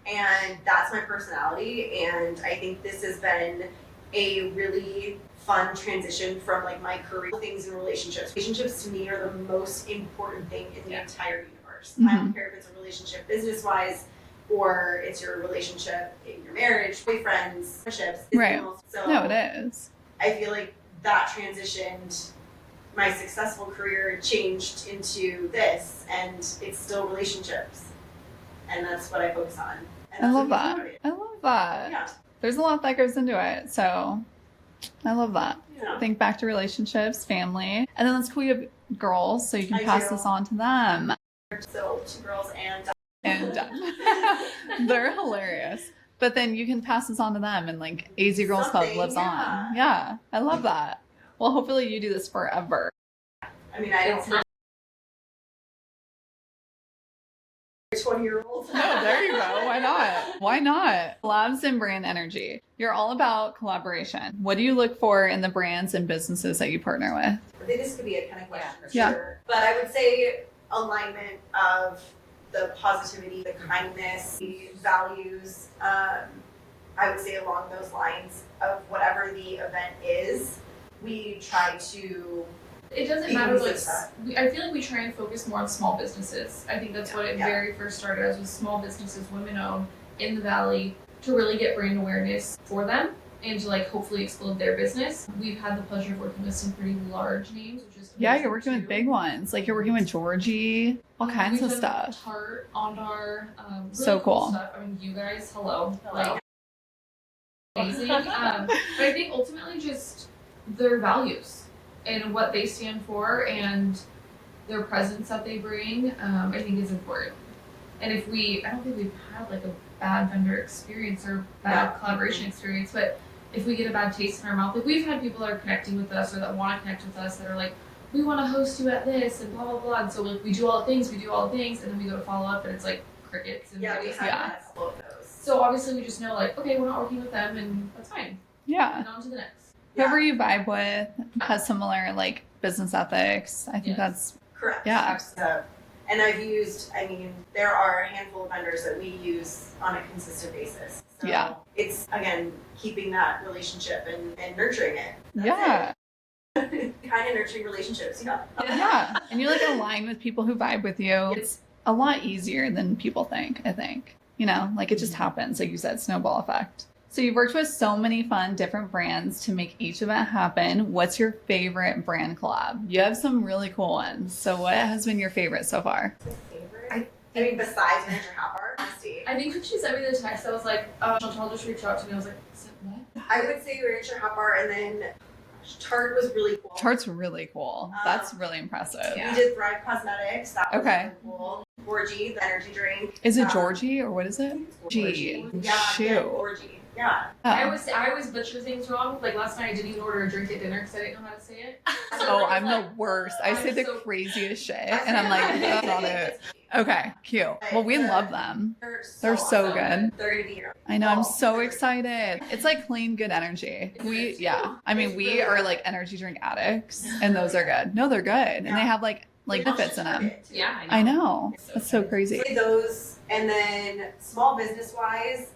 And that's my personality. And I think this has been a really fun transition from like my career things in relationships. Relationships to me are the most important thing in the entire universe. I don't care if it's a relationship business-wise or it's your relationship in your marriage, boyfriends, friendships. Right. So No, it is. I feel like that transitioned, my successful career changed into this, and it's still relationships. And that's what I focus on. And I that's love what that. keeps me I love that. motivated. There's a lot that goes into it. So I love that. Yeah. Think back to relationships, family. And then that's cool. You have girls, so you can I pass do. this on to them. So 2 girls and They're hilarious. But then you can pass this on to them, and like AZ Girls Club Something, lives yeah. on. Yeah, I love that. Well, hopefully you do this forever. I mean, I don't know. 20-year-old. No, there you go. Why not? Why not? Collabs and brand energy. You're all about collaboration. What do you look for in the brands and businesses that you partner with? I think this could be a kind of question for Yeah. sure. But I would say alignment of the positivity, the kindness, the values. I would say along those lines of whatever the event is, we try to. It doesn't You matter can what use that. I feel like we try and focus more on small businesses. I think that's what it Yeah. very first started as, was small businesses, women owned in the valley, to really get brand awareness for them and to like hopefully explode their business. We've had the pleasure of working with some pretty large names, which is Yeah, amazing you're working with too. big ones. Like you're working with Georgie, all kinds We've of done stuff. Tarte, Ondar, really So cool. stuff. I mean, you guys, hello. Hello. Like, amazing. But I think ultimately just their values and what they stand for and their presence that they bring, I think is important. And if I don't think we've had like a bad vendor experience or bad collaboration experience, but if we get a bad taste in our mouth, like we've had people that are connecting with us or that want to connect with us that are like, we want to host you at this and blah blah blah. And so like we do all the things, and then we go to follow up and it's like crickets and Yeah, we have Yeah. a couple of those. so obviously we just know like, okay, we're not working with them and that's fine. Yeah. And on to the next. Whoever you vibe with has similar like business ethics. I think Yes. that's Correct. Yeah. And I've used, I mean, there are a handful of vendors that we use on a consistent basis. So Yeah. it's, again, keeping that relationship and nurturing it. That's yeah. it. Kind of nurturing relationships, you know? Yeah. And you like align with people who vibe with you. It's a lot easier than people think, I think. You know, like it just happens, like you said, snowball effect. So you've worked with so many fun different brands to make each event happen. What's your favorite brand collab? You have some really cool ones. So what has been your favorite so far? Favorite? I mean, besides Manager Hopper, honesty. I think when she sent me the text, I was like, Shantelle just reached out to me. I was like, what? I would say Manager Hopper, and then Tarte was really cool. Tarte's really cool. That's really impressive. We did Thrive Cosmetics. That was Okay. really cool. Orgy, the energy drink. Is it Georgie or what is it? Orgy. G. Yeah, Shoot. Orgy. Yeah. I Oh. always butcher things wrong. Like last night, I didn't even order a drink at dinner because I didn't know how to say it. Oh, I'm the worst. I say I'm the so- craziest shit, and I'm like, that's not it. Okay, cute. Well, we love them. They're They're so awesome. good. They're gonna be here. I know. I'm Oh, so they're- excited. It's like clean, good energy. Yeah. I mean, we are like energy drink addicts, and those are good. No, they're good, and they have like benefits in them. Yeah, I know. That's so crazy. Say those, and then small business wise,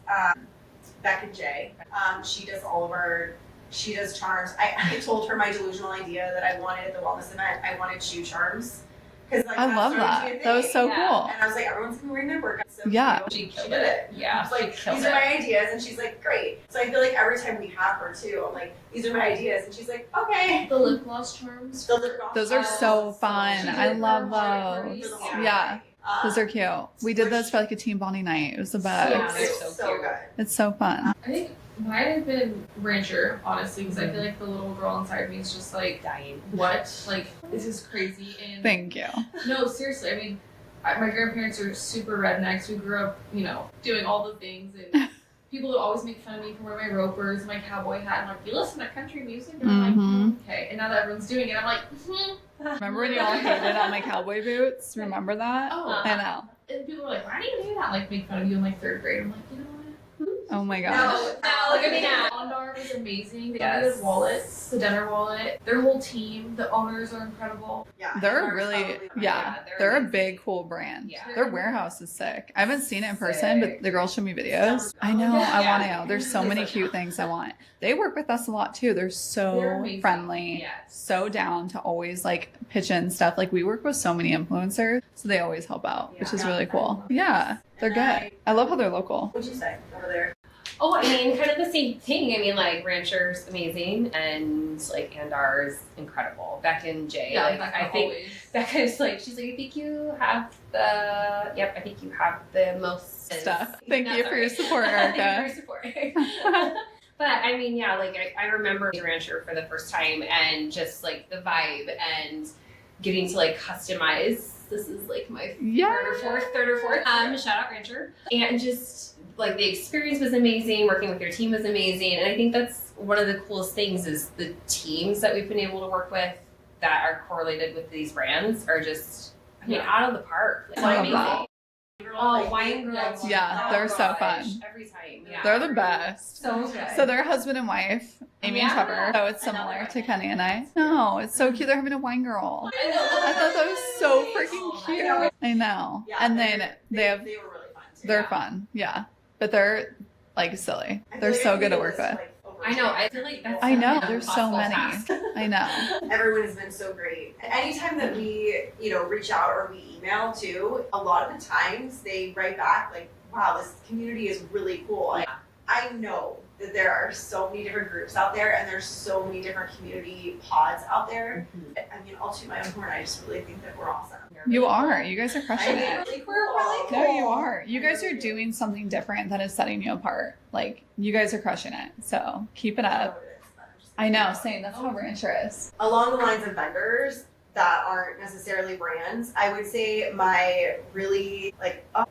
Beck and Jay. She does she does charms. I told her my delusional idea that I wanted at the wellness event. I wanted shoe charms. Like, I love that. That was so Yeah. cool. And I was like, everyone's gonna be wearing their workouts. So Yeah. cute. She She did it. Yeah, It's like, she killed these are it. my ideas, and she's like, great. So I feel like every time we have her too, I'm like, these are my ideas, and she's like, okay. The lip gloss charms. The lip gloss Those are so fun. She did I it love for holiday those. parties. Yeah. Those are cute. We did those for like a team bonding night. It was the best. Yeah. It's so so cute. good. It's so fun. I think Mine have been Rancher, honestly, because I feel like the little girl inside me is just like, Dying. what? Like, this is crazy. And Thank you. no, seriously, I mean, my grandparents are super rednecks. We grew up, you know, doing all the things, and people would always make fun of me for wearing my ropers, my cowboy hat, and like, you listen to country music? And I'm like, okay. And now that everyone's doing it, I'm like, Remember when you all hated on my cowboy boots? Remember that? Oh. I know. And people were like, why do you do that? Like, make fun of you in like 3rd grade. I'm like, you know what? Oh my gosh. No, look at me now. Ondar was amazing. They Yes. have good wallets, the Denner wallet. Their whole team, the owners are incredible. Yeah, They're Ours really, probably- yeah, they're they're a amazing. big, cool brand. Yeah. Their warehouse is sick. I haven't seen it in person, but the girls show me videos. I know, I Yeah. want to know. There's so many cute things I want. They work with us a lot too. They're They're so amazing. friendly, Yes. so down to always like pitch in stuff. Like we work with so many influencers, so they always help out, which is Yeah. really cool. Yeah, they're And good. I love how they're local. What'd you say over there? Oh, I mean, kind of the same thing. I mean, like, Rancher's amazing, and, like, Andar's incredible. Beck and Jay, Yeah, like, Becca I think always. Becca's like, she's like, I think you have the, yep, I think you have the most Stuff. Thank No, you for your sorry. support, Thank you Erica. for your support. But, I mean, yeah, like, I remember Rancher for the first time, and just, like, the vibe, and getting to, like, customize. This is, like, my Yeah. third or fourth. Shout out Rancher. And just like the experience was amazing. Working with your team was amazing. And I think that's one of the coolest things is the teams that we've been able to work with that are correlated with these brands are just, I mean, out of the park. Like, I love amazing. that. Oh, wine girls. Yeah, Oh they're so gosh, fun. Every time. Yeah. They're the best. So good. So they're husband and wife, Amy and Yeah. Trevor. So it's similar to Kenny and I. No, it's so cute. They're having a wine girl. I know. I thought that was so freaking Oh, cute. I know. I know. Yeah, And then they have, They were really fun too. they're Yeah. fun. Yeah. But they're like silly. I feel They're like so I good can to do work this, with. like, over I know. time. I feel like that's I know. an There's so impossible many. task. I know. Everyone has been so great. Anytime that we, reach out or we email too, a lot of the times they write back like, wow, this community is really cool. Yeah. I know that there are so many different groups out there and there's so many different community pods out there. I mean, I'll toot my own horn. I just really think that we're awesome. You are. You guys are crushing I mean, it. really We're really cool. No, you are. You guys are doing something different that is setting you apart. Like, you guys are crushing it. So keep it up. I know, same. That's how Rancher is. Along the lines of vendors that aren't necessarily brands, I would say my really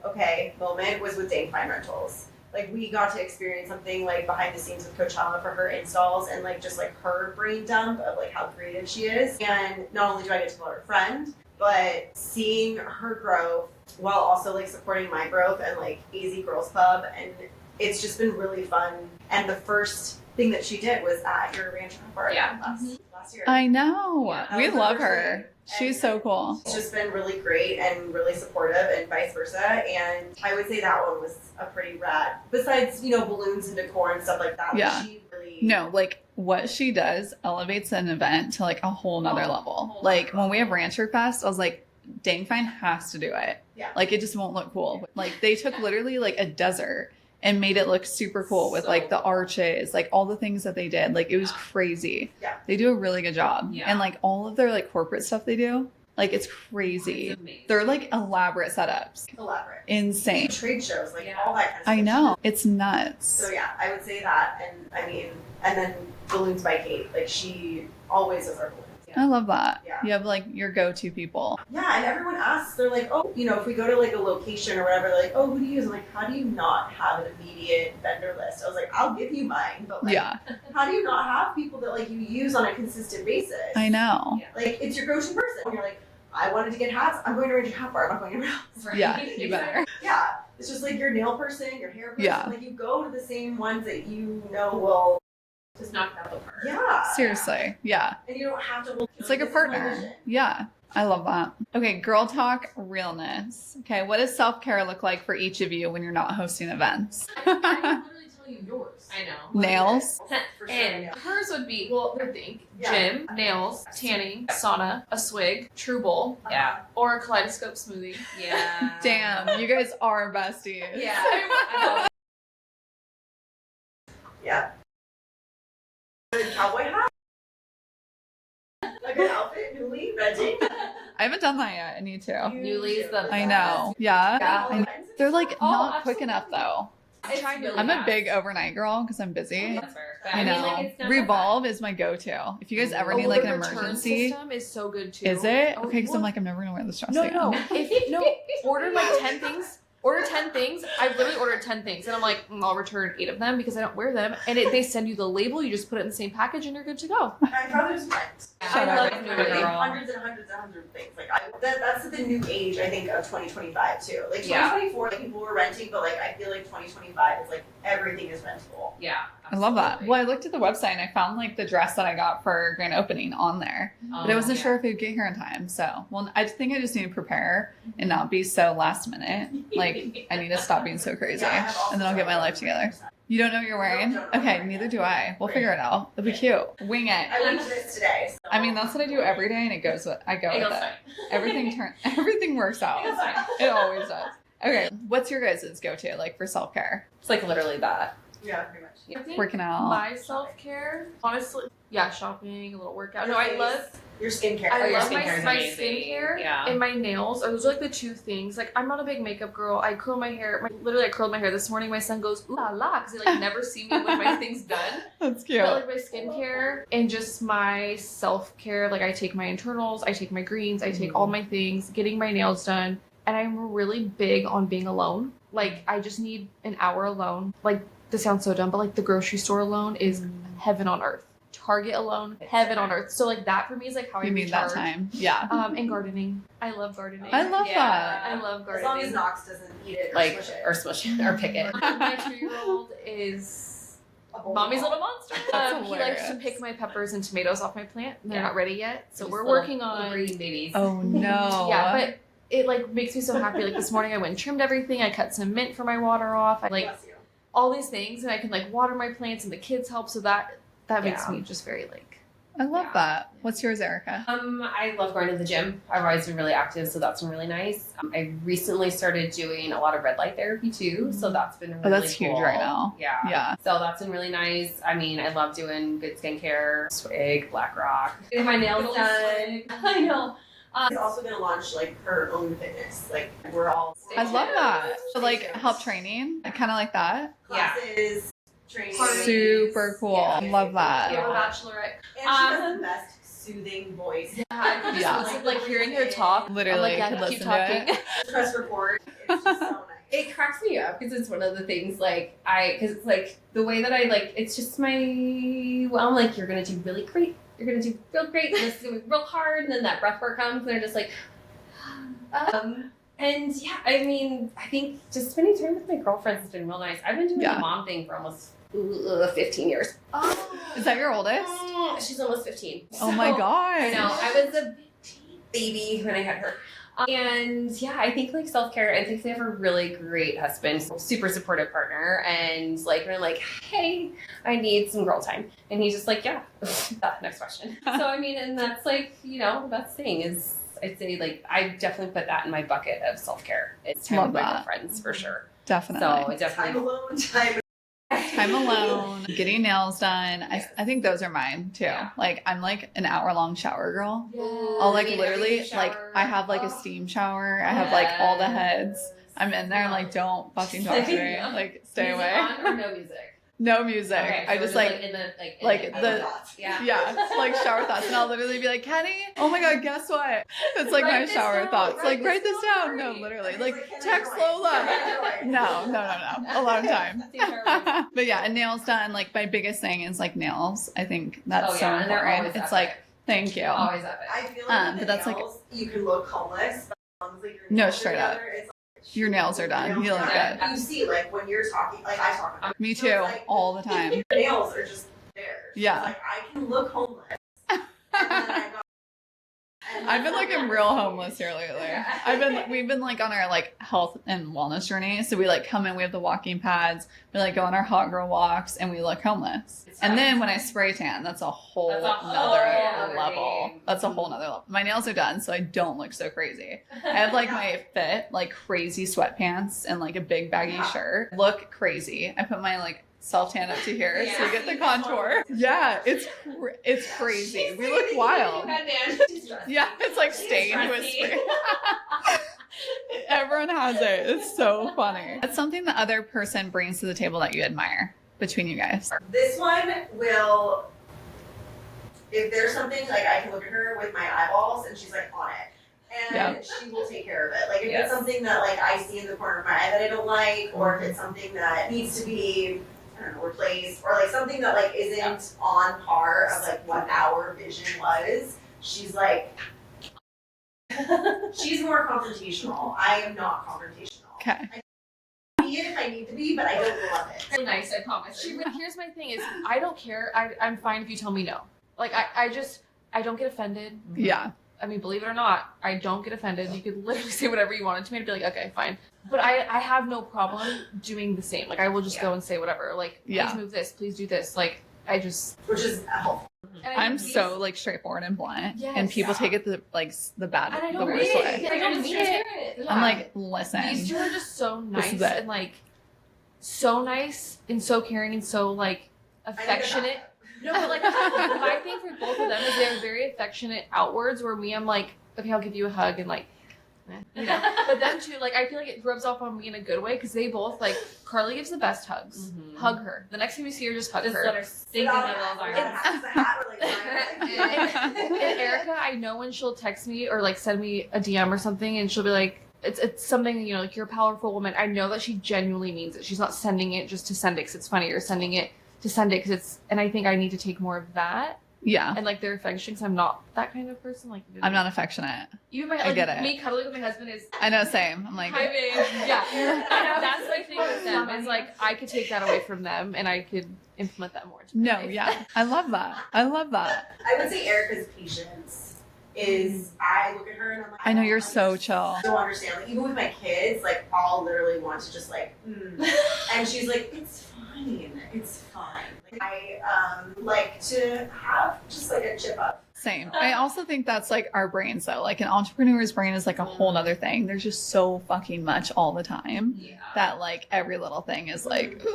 okay moment was with Dang Fine Rentals. Like we got to experience something like behind the scenes with Coachella for her installs and like just like her brain dump of like how creative she is. And not only do I get to call her a friend, but seeing her growth while also like supporting my growth and like AzGirlsClub, and it's just been really fun. And the first thing that she did was at your ranch party last year. I know. Yeah, We that was the love first her. thing. She's so cool. It's just been really great and really supportive and vice versa. And I would say that one was a pretty rad. Besides, balloons and decor and stuff like that. Yeah. She really No, like what she does elevates an event to like a whole nother level. Like when we have Rancher Fest, I was like, Dang Fine has to do it. Yeah. Like it just won't look cool. Like they took literally like a desert and made it look super cool with like the arches, like all the things that they did. Like it was crazy. Yeah. They do a really good job. Yeah. And like all of their like corporate stuff they do, like it's crazy. It's amazing. They're like elaborate setups. elaborate. Insane. Trade shows, like Yeah. all that kind of stuff. I know. It's nuts. So yeah, I would say that. And I mean, and then Balloons by Kate. Like she always does our balloons. I love that. Yeah. You have like your go-to people. Yeah, and everyone asks, they're like, oh, if we go to like a location or whatever, they're like, oh, who do you use? I'm like, how do you not have an immediate vendor list? I was like, I'll give you mine, but like, Yeah, how do you not have people that like you use on a consistent basis? I know. Yeah. Like, it's your go-to person. And you're like, I wanted to get hats. I'm going to Ranger Hat Bar. I'm not going anywhere else. Right. Yeah, you better. Yeah, it's just like your nail person, your hair person. Yeah. Like you go to the same ones that you know will. Just knock it out the park. Yeah. Seriously. Yeah. And you don't have to. It's like a this is my partner. vision. Yeah. I love that. Okay, girl talk realness. Okay, what does self-care look like for each of you when you're not hosting events? I can literally tell you yours. I know. Nails. For sure. And Yeah. hers would be, well, I think, Yeah. gym, nails, tanning, sauna, a swig, True Bowl, Yeah. or a kaleidoscope smoothie. Yeah. Damn, you guys are besties. Yeah. I Yeah. A cowboy hat. A good outfit, newly, veggie. I haven't done that yet. I need to. Newly's the I know. Yeah. Yeah. I know. They're like Oh, not quick enough though. I'm trying to. I'm a big overnight girl because I'm busy. That's fair. But I know. like, it's never Revolve is my go-to. If you guys ever need like the an return emergency, system is so good too. is it? Oh, Okay, because I'm well, like, I'm never gonna wear this dress no, again. no. If no, order like 10 things. Order 10 things. I've literally ordered 10 things, and I'm like, I'll return 8 of them because I don't wear them. And they send you the label. You just put it in the same package, and you're good to go. I'd rather just rent. Shut I up. love Girl. doing hundreds and hundreds and hundreds of things. Like that's the new age, I think, of 2025 too. Like Yeah. 2024, like people were renting, but like I feel like 2025 is like everything is rentable. Yeah. I love that. absolutely. Well, I looked at the website and I found like the dress that I got for grand opening on there, but I wasn't yeah. sure if it would get here in time. So, well, I think I just need to prepare and not be so last minute. Like, I need to stop being so crazy, Yeah, I have all and then I'll get my life together. You don't know what you're wearing? Don't know. Okay, neither do I. We'll figure it out. It'll be cute. Wing it. I went to this today. So. I mean, that's what I do every day, and it goes with. I go It with goes it. fine. Everything works out. It goes fine. It always does. Okay, what's your guys' go-to like for self-care? It's like literally that. Yeah, pretty much. I think Working out. my self-care, honestly, yeah, shopping, a little workout. No, I love your skincare. I your love skincare is my amazing. skincare Yeah. and my nails. Those are like the two things. Like, I'm not a big makeup girl. I curl my hair. Literally, I curled my hair this morning. My son goes, ooh la la, because he like never see me with my things done. That's cute. But like my skincare and just my self-care, like I take my internals, I take my greens, I take all my things, getting my nails done. And I'm really big on being alone. Like, I just need an hour alone. Like, this sounds so dumb, but like the grocery store alone is heaven on earth. Target alone, heaven on earth. So like that for me is like how I You need that recharge. time. Yeah. And gardening. I love gardening. I love I that. love As gardening. long as Knox doesn't eat it or Like squish it. or smush it or pick it. My 2-year-old is A bowl mommy's of little monster. That's He likes to hilarious. pick my peppers and tomatoes off my plant. And they're Yeah. not ready yet, so Just we're little- working little on. green babies. Oh no. Yeah, but it like makes me so happy. Like this morning, I went and trimmed everything. I cut some mint for my water off. I like Bless you. all these things, and I can like water my plants, and the kids help. So that makes Yeah. me just very like. I love Yeah. that. What's yours, Erica? I love going to the gym. I've always been really active, so that's been really nice. I recently started doing a lot of red light therapy too, so that's been really that's cool. huge right now. Yeah. Yeah. So that's been really nice. I mean, I love doing good skincare, Swig, Black Rock. Getting my nails done. I know. She's also gonna launch like her own fitness. Like we're all I love that. So like help training, kind of like that. Yeah. classes, training. Parties. Super cool. Yeah. Love that. Yeah, bachelorette. And she has the best soothing voice. Yeah, I could just Yeah. listen, like hearing her talk. Literally, I'm like, could yeah, keep listen to talking. Press record. It's just so nice. It cracks me up because it's one of the things like because it's like the way that I like it's just my well I'm like you're gonna do really great, you're gonna do real great, and this is gonna be real hard, and then that breath work comes and they're just like and yeah, I mean I think just spending time with my girlfriends has been real nice. I've been doing Yeah. the mom thing for almost 15 years. Is that your oldest? She's almost 15. Oh my So, gosh. I know. I was a baby when I had her. And yeah, I think like self care. I think they have a really great husband, super supportive partner, and like when I'm like, hey, I need some girl time, and he's just like, yeah. Next question. So I mean, and that's like the best thing is I'd say like I definitely put that in my bucket of self care. It's time Love with my that. girlfriends for sure. Definitely. So it Time definitely. alone, time. Time alone, getting nails done. Yes. I think those are mine too. Yeah. Like I'm like an hour-long shower girl. Yeah. I'll like I mean, literally every like shower. I have like a Oh. steam shower. I have like all the heads. I'm in there like don't fucking talk to me. Yeah. Like stay Music away. on or no music? No music. Okay, so I we're just like in the like in the- yeah. yeah, like shower thoughts, and I'll literally be like, Kenny, oh my god, guess what? It's like Write my this shower down, thoughts. write Like write this this down, down. No, hurry. literally, It's like like, Kenny, text you're right. Lola. You're right. No, a lot of time. That's the entire reason. But yeah, and nails done. Like my biggest thing is like nails. I think that's Oh, so yeah, and they're important. always It's epic. like thank you. Always epic. I feel like with but the that's like- nails, you can look homeless, but as long as like your No, nails are straight up. together, it's like, Your nails are done. You look done. good. You see, like when you're talking, like I talk about Me So it's too, like- all the time. your nails are just there. So Yeah. it's like I can look homeless. And then I go, and I've been looking real homeless here lately. We've been like on our like health and wellness journey. So we like come in, we have the walking pads, we like go on our hot girl walks, and we look homeless. And then when I spray tan, that's a whole That's a whole nother other level. game. That's a whole nother level. My nails are done, so I don't look so crazy. I have like my fit, like crazy sweatpants and like a big baggy Yeah. shirt. Look crazy. I put my like self tan up to here so you get the contour. Yeah, it's crazy. We look wild. Yeah, it's like stained with spray. Everyone Everyone has it. It's so funny. That's something the other person brings to the table that you admire between you guys. This one will, if there's something, like I can look at her with my eyeballs and she's like on it. And she will take care of it. Like if it's something that like I see in the corner of my eye that I don't like, or if it's something that needs to be, I don't know, replaced, or like something that like isn't on par of like what our vision was, she's like, she's more confrontational. I am not confrontational. Okay. I be it if I need to be, but I don't love it. Really nice, I promise. Here's my thing is, I don't care. I'm fine if you tell me no. Like, I don't get offended. Yeah. I mean, believe it or not, I don't get offended. You could literally say whatever you wanted to me and be like, okay, fine. But I have no problem doing the same. Like, I will just go and say whatever. Like, please move this, please do this. Like, I just... Which is helpful. I'm so like straightforward and blunt, and people take it the worst way. I don't mean it. I'm like, listen. These two are just so nice and like so nice and so caring and so like affectionate. No, but like my thing for both of them is they're very affectionate outwards. Where me, I'm like, okay, I'll give you a hug and like, you know. But them too, like I feel like it rubs off on me in a good way because they both like Carly gives the best hugs. Mm-hmm. Hug her. The next time you see her, just hug her. Let her sink in my little arms. And Erica, I know when she'll text me or like send me a DM or something, and she'll be like, it's something, you know, like you're a powerful woman. I know that she genuinely means it. She's not sending it just to send it because it's funny, or sending it to send it because it's. And I think I need to take more of that. Yeah. And like their affection, because I'm not that kind of person. Like I'm not affectionate. Even my, like, I get it. Me cuddling with my husband is. I know, same. I'm like, hi babe. Yeah. And that's my thing with them. Is like I could take that away from them, and I could implement that more. No, yeah, I love that. I love that. I would say Erica's patience is. I look at her and I'm like, I know you're so chill. I don't understand. Like even with my kids, like I'll literally want to just like, and she's like, it's fine. It's fine. Like, I like to have just like a chip up. Same. I also think that's like our brains though. Like an entrepreneur's brain is like a whole nother thing. There's just so fucking much all the time that like every little thing is like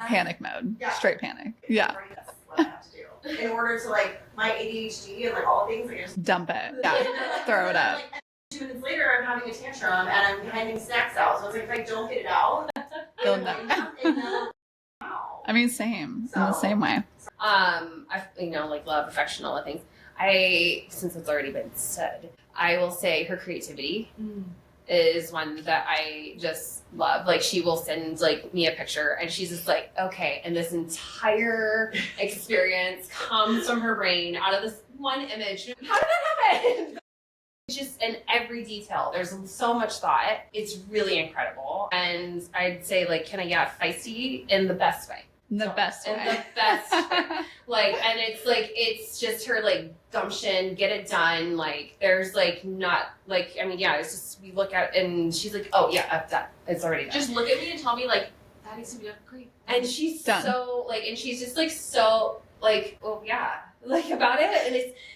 panic mode. Straight panic. Yeah. That's what I have to do. In order to like my ADHD and like all the things, I just dump it. Yeah. Throw it up. Like, 2 minutes later, I'm having a tantrum and I'm handing snacks out. So it's like if I don't get it out, They'll know. I mean, same. In the same way. I like love affection, all the things. Since it's already been said, I will say her creativity is one that I just love. Like she will send like me a picture and she's just like, okay, and this entire experience comes from her brain out of this one image. How did that happen? Just in every detail, there's so much thought. It's really incredible. And I'd say like, feisty in the best way. In the best way. In the best way. Like, and it's like, it's just her like gumption, get it done. Like, there's like not like, I mean, yeah, it's just, we look at it and she's like, oh yeah, I'm done. It's already done. Just look at me and tell me like, that needs to be done. Great. And she's done. So like, and she's just like, so like, well, yeah, like about it. And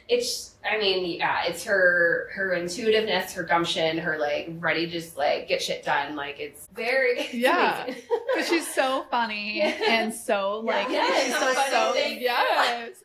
it's, I mean, yeah, it's her intuitiveness, her gumption, her like ready to just like get shit done. Like it's very, because she's so funny and so like, she's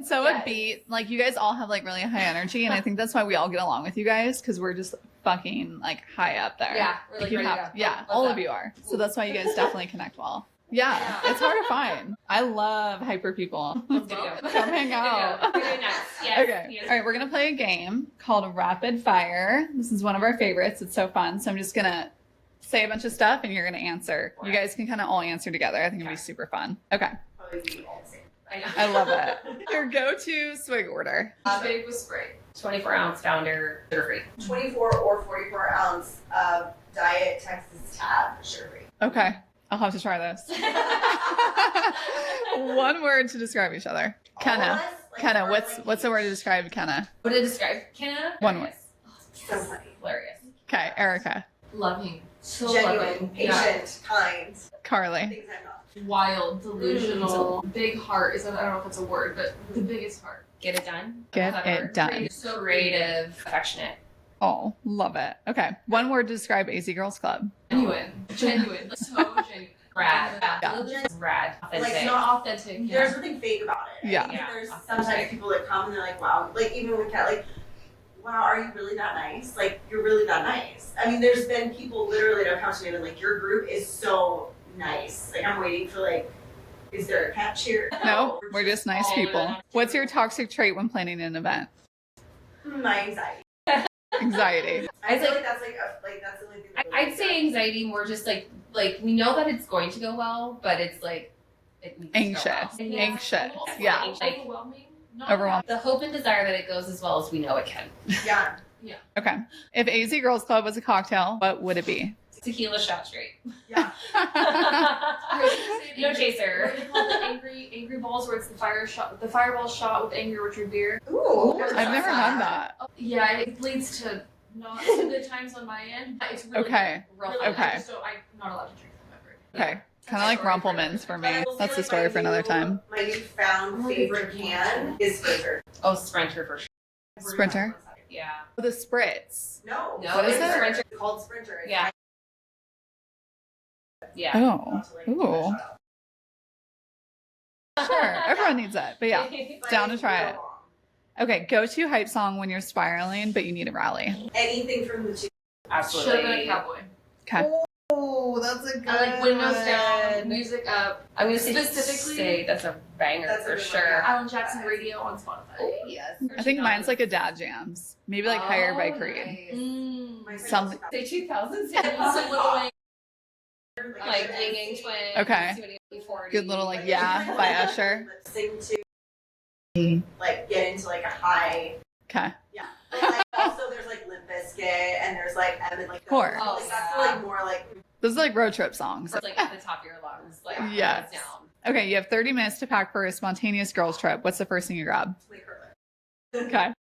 so upbeat. Like you guys all have like really high energy, and I think that's why we all get along with you guys, because we're just fucking like high up there. Yeah, we're like, you ready have, to go. yeah, all of you are. So that's why you guys definitely connect well. Yeah, it's hard to find. I love hyper people. Let's go. Come hang out. Very nice. Yes. Okay. Yes. All right, we're going to play a game called Rapid Fire. This is one of our favorites. It's so fun. So I'm just going to say a bunch of stuff and you're going to answer. You guys can kind of all answer together. I think it'll be super fun. Okay. probably be all the same. I know. I love it. Your go-to swig order. Big with Sprite. 24-ounce founder, sugar-free. 24 or 44 ounce of Diet Texas Tab sugar-free. Okay. I'll have to try this. One word to describe each other. Kenna. Kenna, what's the word to describe Kenna? What did it describe? Kenna? One word. So funny. Hilarious. Okay, Erica. Loving. So Genuine, loving. patient, kind. Carly. Things I'm not. Yeah. Wild, delusional, big heart. I don't know if that's a word, but the biggest heart. Get it done. Get Clever. it done. So Creative, affectionate. Oh, love it. Okay. One word to describe AzGirlsClub. genuine. Genuine. So genuine. Rad. Yeah. Rad. Authentic. Like not authentic. There's nothing fake about it. Yeah. I think there's Authentic. sometimes people that come and they're like, wow, like even with Kat, like, wow, are you really that nice? Like, you're really that nice. I I mean, there's been people literally that have come to me and been like, your group is so nice. Like, I'm waiting for like, is there a catch here? No, we're just nice all people. good. What's your toxic trait when planning an event? My anxiety. Anxiety. I feel like- like that's that's the only thing. That I'd say anxiety more just like we know that it's going to go well, but it's like it needs Anxious. to go well. Anxious. A little Yeah. Overwhelming. Not Overwhelming. The hope and desire that it goes as well as we know it can. Yeah. Okay. If AZ Girls Club was a cocktail, what would it be? Tequila shot straight. Yeah. I was gonna say No angry- chaser. What do they call the angry balls, where it's the fireball shot with Angry Orchard beer. Ooh. I've never had that. Yeah, it leads to not so good times on my end. It's really Okay. Real Really fun. Okay. I'm not allowed to drink them ever. Okay. Kind of like Rumplemans for me. That's the story for another time. My newfound favorite can is Sprinter. Oh, Sprinter for sure. Sprinter? Yeah. The Spritz. No. No, What is it's it? Sprinter. It's called Sprinter. It's Yeah. Yeah. Oh. not to, like, Ooh. shut up. Sure. Everyone needs it. But yeah. But Down to it's try real it. long. Okay. Go-to hype song when you're spiraling, but you need a rally. Anything from the two. Should have been a Absolutely. cowboy. Okay. Oh, that's a good I like windows down, music up. I'm gonna Specifically- say that's a banger That's a for good one, sure. yeah. Alan Jackson Radio on Spotify. Oh, yes. I think mine's like a dad jams. Maybe like Higher by Creed. Nice. My Some- Say 2000s. Some Lil Wayne. Like Yang Yang Twin. Okay. 240. Good little like yeah by Usher. Sing to, like, get into like a high. Okay. Yeah. And, like, also, there's like Limp Bizkit and there's like Evan, like Course. Like, that's like more like. Those are like road trip songs. It's like at the top of your lungs. Like, Yes. hands down. Okay, you have 30 minutes to pack for a spontaneous girls trip. What's the first thing you grab? Like her. Okay.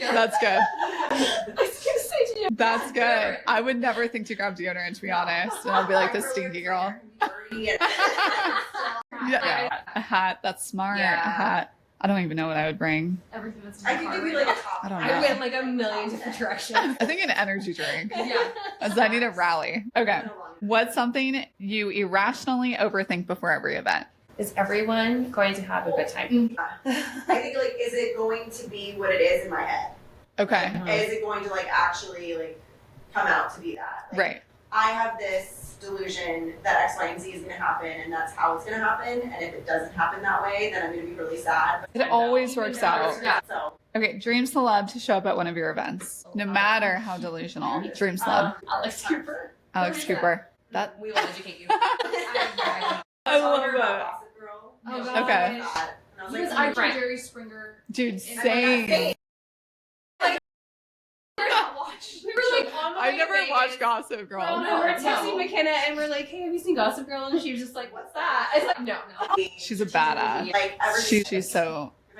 That's good. I was gonna say to you. That's good. I would never think to grab deodorant, to be honest. And I'll be like the stinky girl. Yeah. A hat. That's smart. Yeah. A hat. I don't even know what I would bring. Everything that's in I the could car give you right like a now. top. I don't I know. went like a million different directions. I think an energy drink. Yeah. As I need a rally. Okay. What's something you irrationally overthink before every event? Is everyone going to have a good time? I think like, is it going to be what it is in my head? Okay. Is it going to like actually like come out to be that? Like, Right. I have this delusion that X, Y, and Z is going to happen, and that's how it's going to happen. And if it doesn't happen that way, then I'm going to be really sad. It always works out. Yeah. So, Okay. Dream celeb to show up at one of your events. No matter how delusional. Dream celeb. Alex Cooper. Alex Cooper. That. We will educate you. I I love her that. Gossip Girl. Oh, No, God. Okay. And I was Because like, I Right. do Jerry Springer. Dude, And same. We were like on the I way never to Vegas. watched Gossip No, Girl. no, we're texting McKenna and we're like, hey, have you seen Gossip Girl? And she was just like, what's that? I was like, no. She's a badass. Like,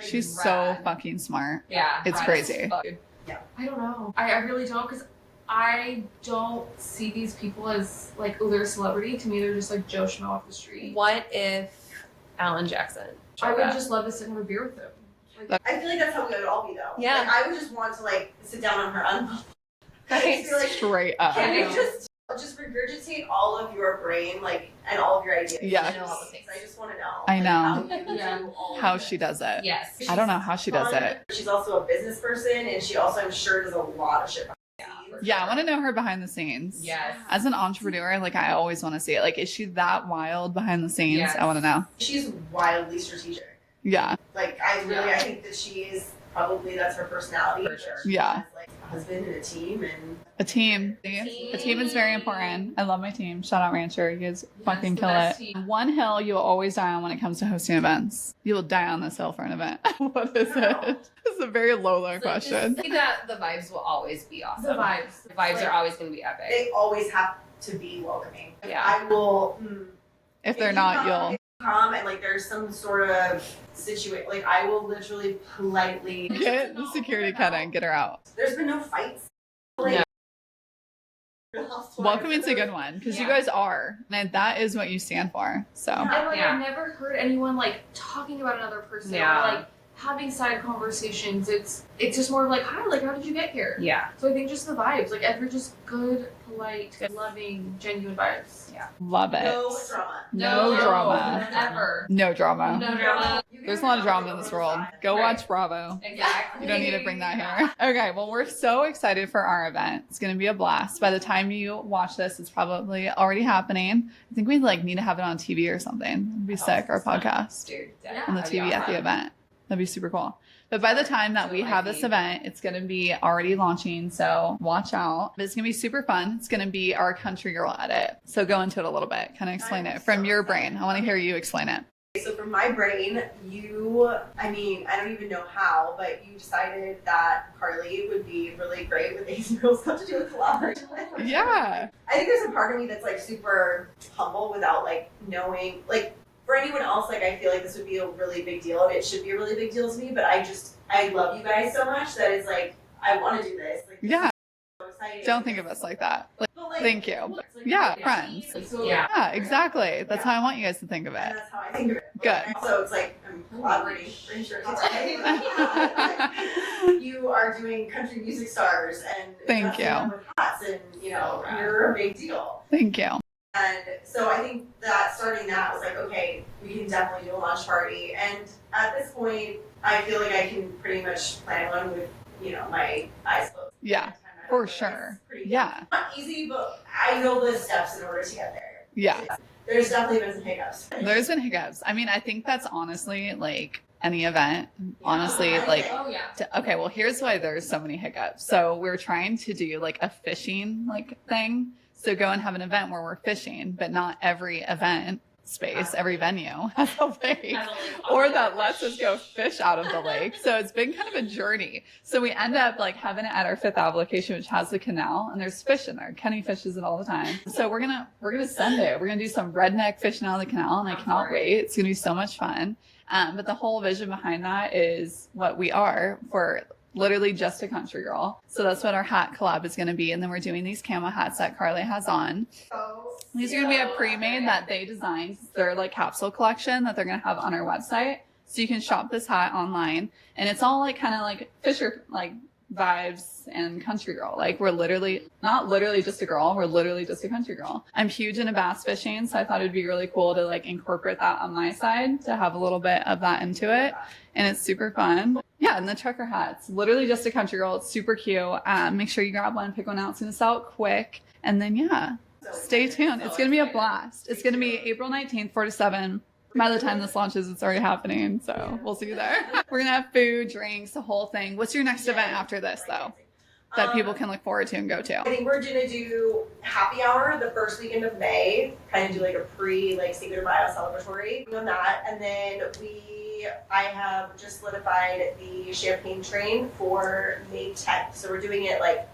She's so Rad. fucking smart. Yeah. It's right. crazy. I don't know. I really don't, because I don't see these people as like, oh, they're a celebrity. To me, they're just like Joe Schmo off the street. What if Alan Jackson? I showed would up? just love to sit and have a beer with him. Like, I feel like that's how we would all be though. Yeah. Like, I would just want to like sit down on her uncle. Right. Just be like, Straight up. can I you know. just regurgitate all of your brain, like, and all of your ideas? Yes. I know all the things. I just want to know. I know. How you Yeah. do all of How it. she does it. Yes. I don't know how she does it. She's also a business person, and she also, I'm sure, does a lot of shit behind the scenes. Yeah, I want to know her behind the scenes. Yes. As an entrepreneur, like I always want to see it. Like, is she that wild behind the scenes? Yes. I want to know. She's wildly strategic. Yeah. Like, I think that she is probably, that's her personality. For sure. She Yeah. has, like, a husband and a team, and A team. Team. A team is very important. I love my team. Shout out Rancher. You guys fucking the kill best it. team. One hill you will always die on when it comes to hosting events. You will die on this hill for an event. What is it? This is a very Lola question. Just say that the vibes will always be awesome. the vibes. The vibes are always going to be epic. they always have to be welcoming. Yeah. I will. If they're not, you'll come and like there's some sort of situation. Like I will literally politely. get the security Kenna and get her out. There's been no fights. Like, Welcoming's a good one because you Yeah. guys are, and that is what you stand for. So Yeah. And like Yeah. I've never heard anyone like talking about another person Yeah. or like having side conversations. It's just more of like, hi, like, how did you get here? Yeah. So I think just the vibes, like, every just good, polite, loving, genuine vibes. Yeah. Love it. No drama. No drama. Ever. No drama. No drama. There's a lot of drama in this world. Go watch Bravo. Exactly. You don't need to bring that here. Okay, well, we're so excited for our event. It's going to be a blast. By the time you watch this, it's probably already happening. I think we need to have it on TV or something. It'd be sick, our podcast Dude, on the TV at the event. That'd be super cool. But by the time that we have this event, it's going to be already launching. So watch out. But it's going to be super fun. It's going to be our country girl edit. So go into it a little bit. Kind of explain it from your brain. I want to hear you explain it. So from my brain, I don't even know how, but you decided that Carly would be really great with AzGirlsClub to do a collaboration with. Yeah. I think there's a part of me that's like super humble without like knowing, like for anyone else, like I feel like this would be a really big deal and it should be a really big deal to me, but I love you guys so much that it's like, I want to do this. Like, Yeah. I'm so excited. Don't think of us like that. But, like, Thank you. Yeah, friends. Yeah. Yeah, exactly. That's how I want you guys to think of it. And that's how I think of it. Good. So it's like I'm collaborating. Pretty sure you are doing country music stars and Thank you. with hats and you're a big deal. Thank you. And so I think that starting that was like, okay, we can definitely do a launch party. And at this point, I feel like I can pretty much plan one with my eyes closed. Yeah, for sure. Yeah. Not easy, but I know the steps in order to get there. Yeah. There's definitely been some hiccups. There's been hiccups. I mean, I think that's honestly like any event. Honestly, like, Oh, yeah. okay, well, here's why there's so many hiccups. So we're trying to do like a fishing thing. So go and have an event where we're fishing, but not every event space, every venue has a lake or that lets us go fish out of the lake. So it's been kind of a journey. So we end up like having it at our 5th Ave location, which has the canal, and there's fish in there. Kenny fishes it all the time. So we're gonna send it. We're gonna do some redneck fishing out of the canal, and I cannot wait. It's gonna be so much fun. But the whole vision behind that is what we are for literally just a country girl. So that's what our hat collab is going to be. And then we're doing these camo hats that Carly has on. These are going to be a pre-made that they designed. They're like capsule collection that they're going to have on our website. So you can shop this hat online. And it's all like kind of like Fisher like vibes and country girl. Like we're not literally just a girl. We're literally just a country girl. I'm huge into bass fishing. So I thought it'd be really cool to like incorporate that on my side to have a little bit of that into it. And it's super fun. Yeah, and the trucker hat's literally just a country girl. It's super cute. Make sure you grab one, pick one out. It's going to sell out quick. And then, yeah, stay tuned. It's going to be a blast. It's going to be April 19th, 4 to 7. By the time this launches, it's already happening. So we'll see you there. We're going to have food, drinks, the whole thing. What's your next event after this, though, that people can look forward to and go to? I think we're going to do happy hour the first weekend of May. Kind of do like a Secret of Bio celebratory on that. And then I have just solidified the champagne train for May 10th. So we're doing it like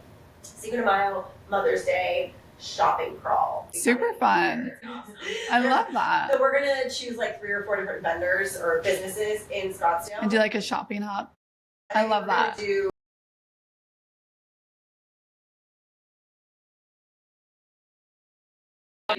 Cinco de Mayo, Mother's Day, shopping crawl. Super fun. I love that. So we're going to choose like 3 or 4 different vendors or businesses in Scottsdale. And do like a shopping hop. I love that.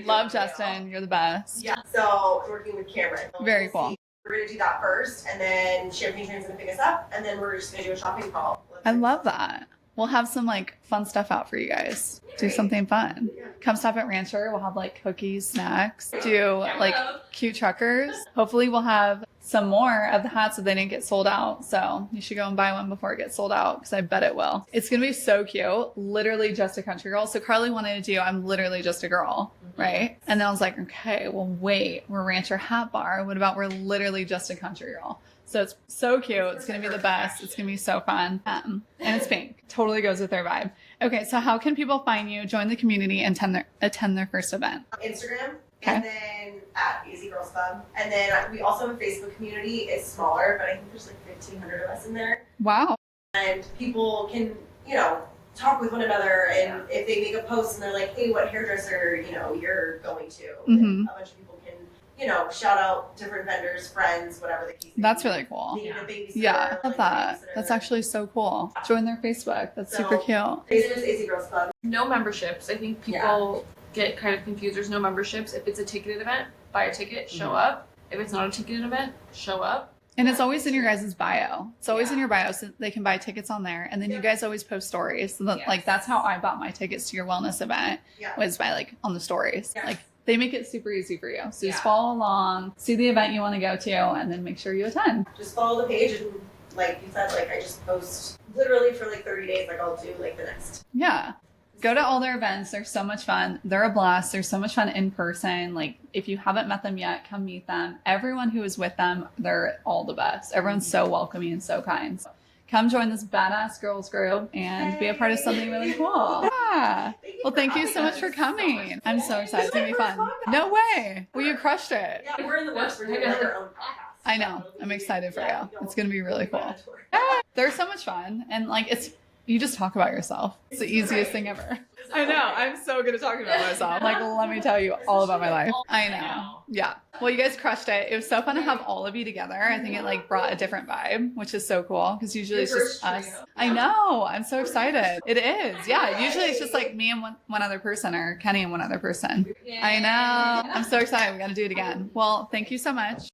Love Justin. You're the best. Yeah. So working with Cameron. Very cool. We're going to do that first, and then Champagne Train's going to pick us up, and then we're just going to do a shopping crawl. I love that. We'll have some like fun stuff out for you guys. Do something fun. Come stop at Rancher. We'll have like cookies, snacks. Do like cute truckers. Hopefully we'll have some more of the hats if they didn't get sold out. So you should go and buy one before it gets sold out because I bet it will. It's going to be so cute. Literally just a country girl. So Carly wanted to do I'm literally just a girl, right? And then I was like, okay, well, wait, we're Rancher Hat Bar. What about we're literally just a country girl? So it's so cute. It's going to be the best. It's going to be so fun. And it's pink. Totally goes with their vibe. Okay, so how can people find you, join the community, and attend their first event? Instagram, Okay. and then at AzGirlsClub. And then we also have a Facebook community. It's smaller, but I think there's like 1,500 of us in there. Wow. And people can, talk with one another. And if they make a post and they're like, hey, what hairdresser, you're going to, Mhm. a bunch of people can, shout out different vendors, friends, whatever the case. That's really cool. They need a babysitter, Yeah, I love like, that. babysitter. That's actually so cool. Join their Facebook. That's super cute. Facebook is AzGirlsClub. No memberships. I think people get kind of confused. There's no memberships. If it's a ticketed event, buy a ticket, show up. If it's not a ticketed event, show up. And it's always in your guys' bio. It's always in your bio, so they can buy tickets on there. And then you guys always post stories. So like that's how I bought my tickets to your wellness event, was by like on the stories. Like they make it super easy for you. So just follow along, see the event you want to go to, and then make sure you attend. Just follow the page, and like you said, like I just post literally for like 30 days. Like I'll do like the next. Yeah. Go to all their events. They're so much fun. They're a blast. They're so much fun in person. Like if you haven't met them yet, come meet them. Everyone who is with them, they're all the best. Everyone's so welcoming and so kind. So come join this badass girls group and be a part of something really cool. Yeah. Well, thank you so much for coming. I'm so excited. It's going to be fun. No way. Well, you crushed it. Yeah, we're in the works. We're doing like our own podcast. I know. I'm excited for you. It's going to be really cool. They're so much fun. And like, you just talk about yourself. It's the easiest thing ever. I know. I'm so good at talking about myself. Like, let me tell you all about my life. I know. Yeah. Well, you guys crushed it. It was so fun to have all of you together. I think it like brought a different vibe, which is so cool because usually it's just us. I know. I'm so excited. It is. Yeah. Usually it's just like me and one other person, or Kenny and one other person. I know. I'm so excited. We got to do it again. Well, thank you so much.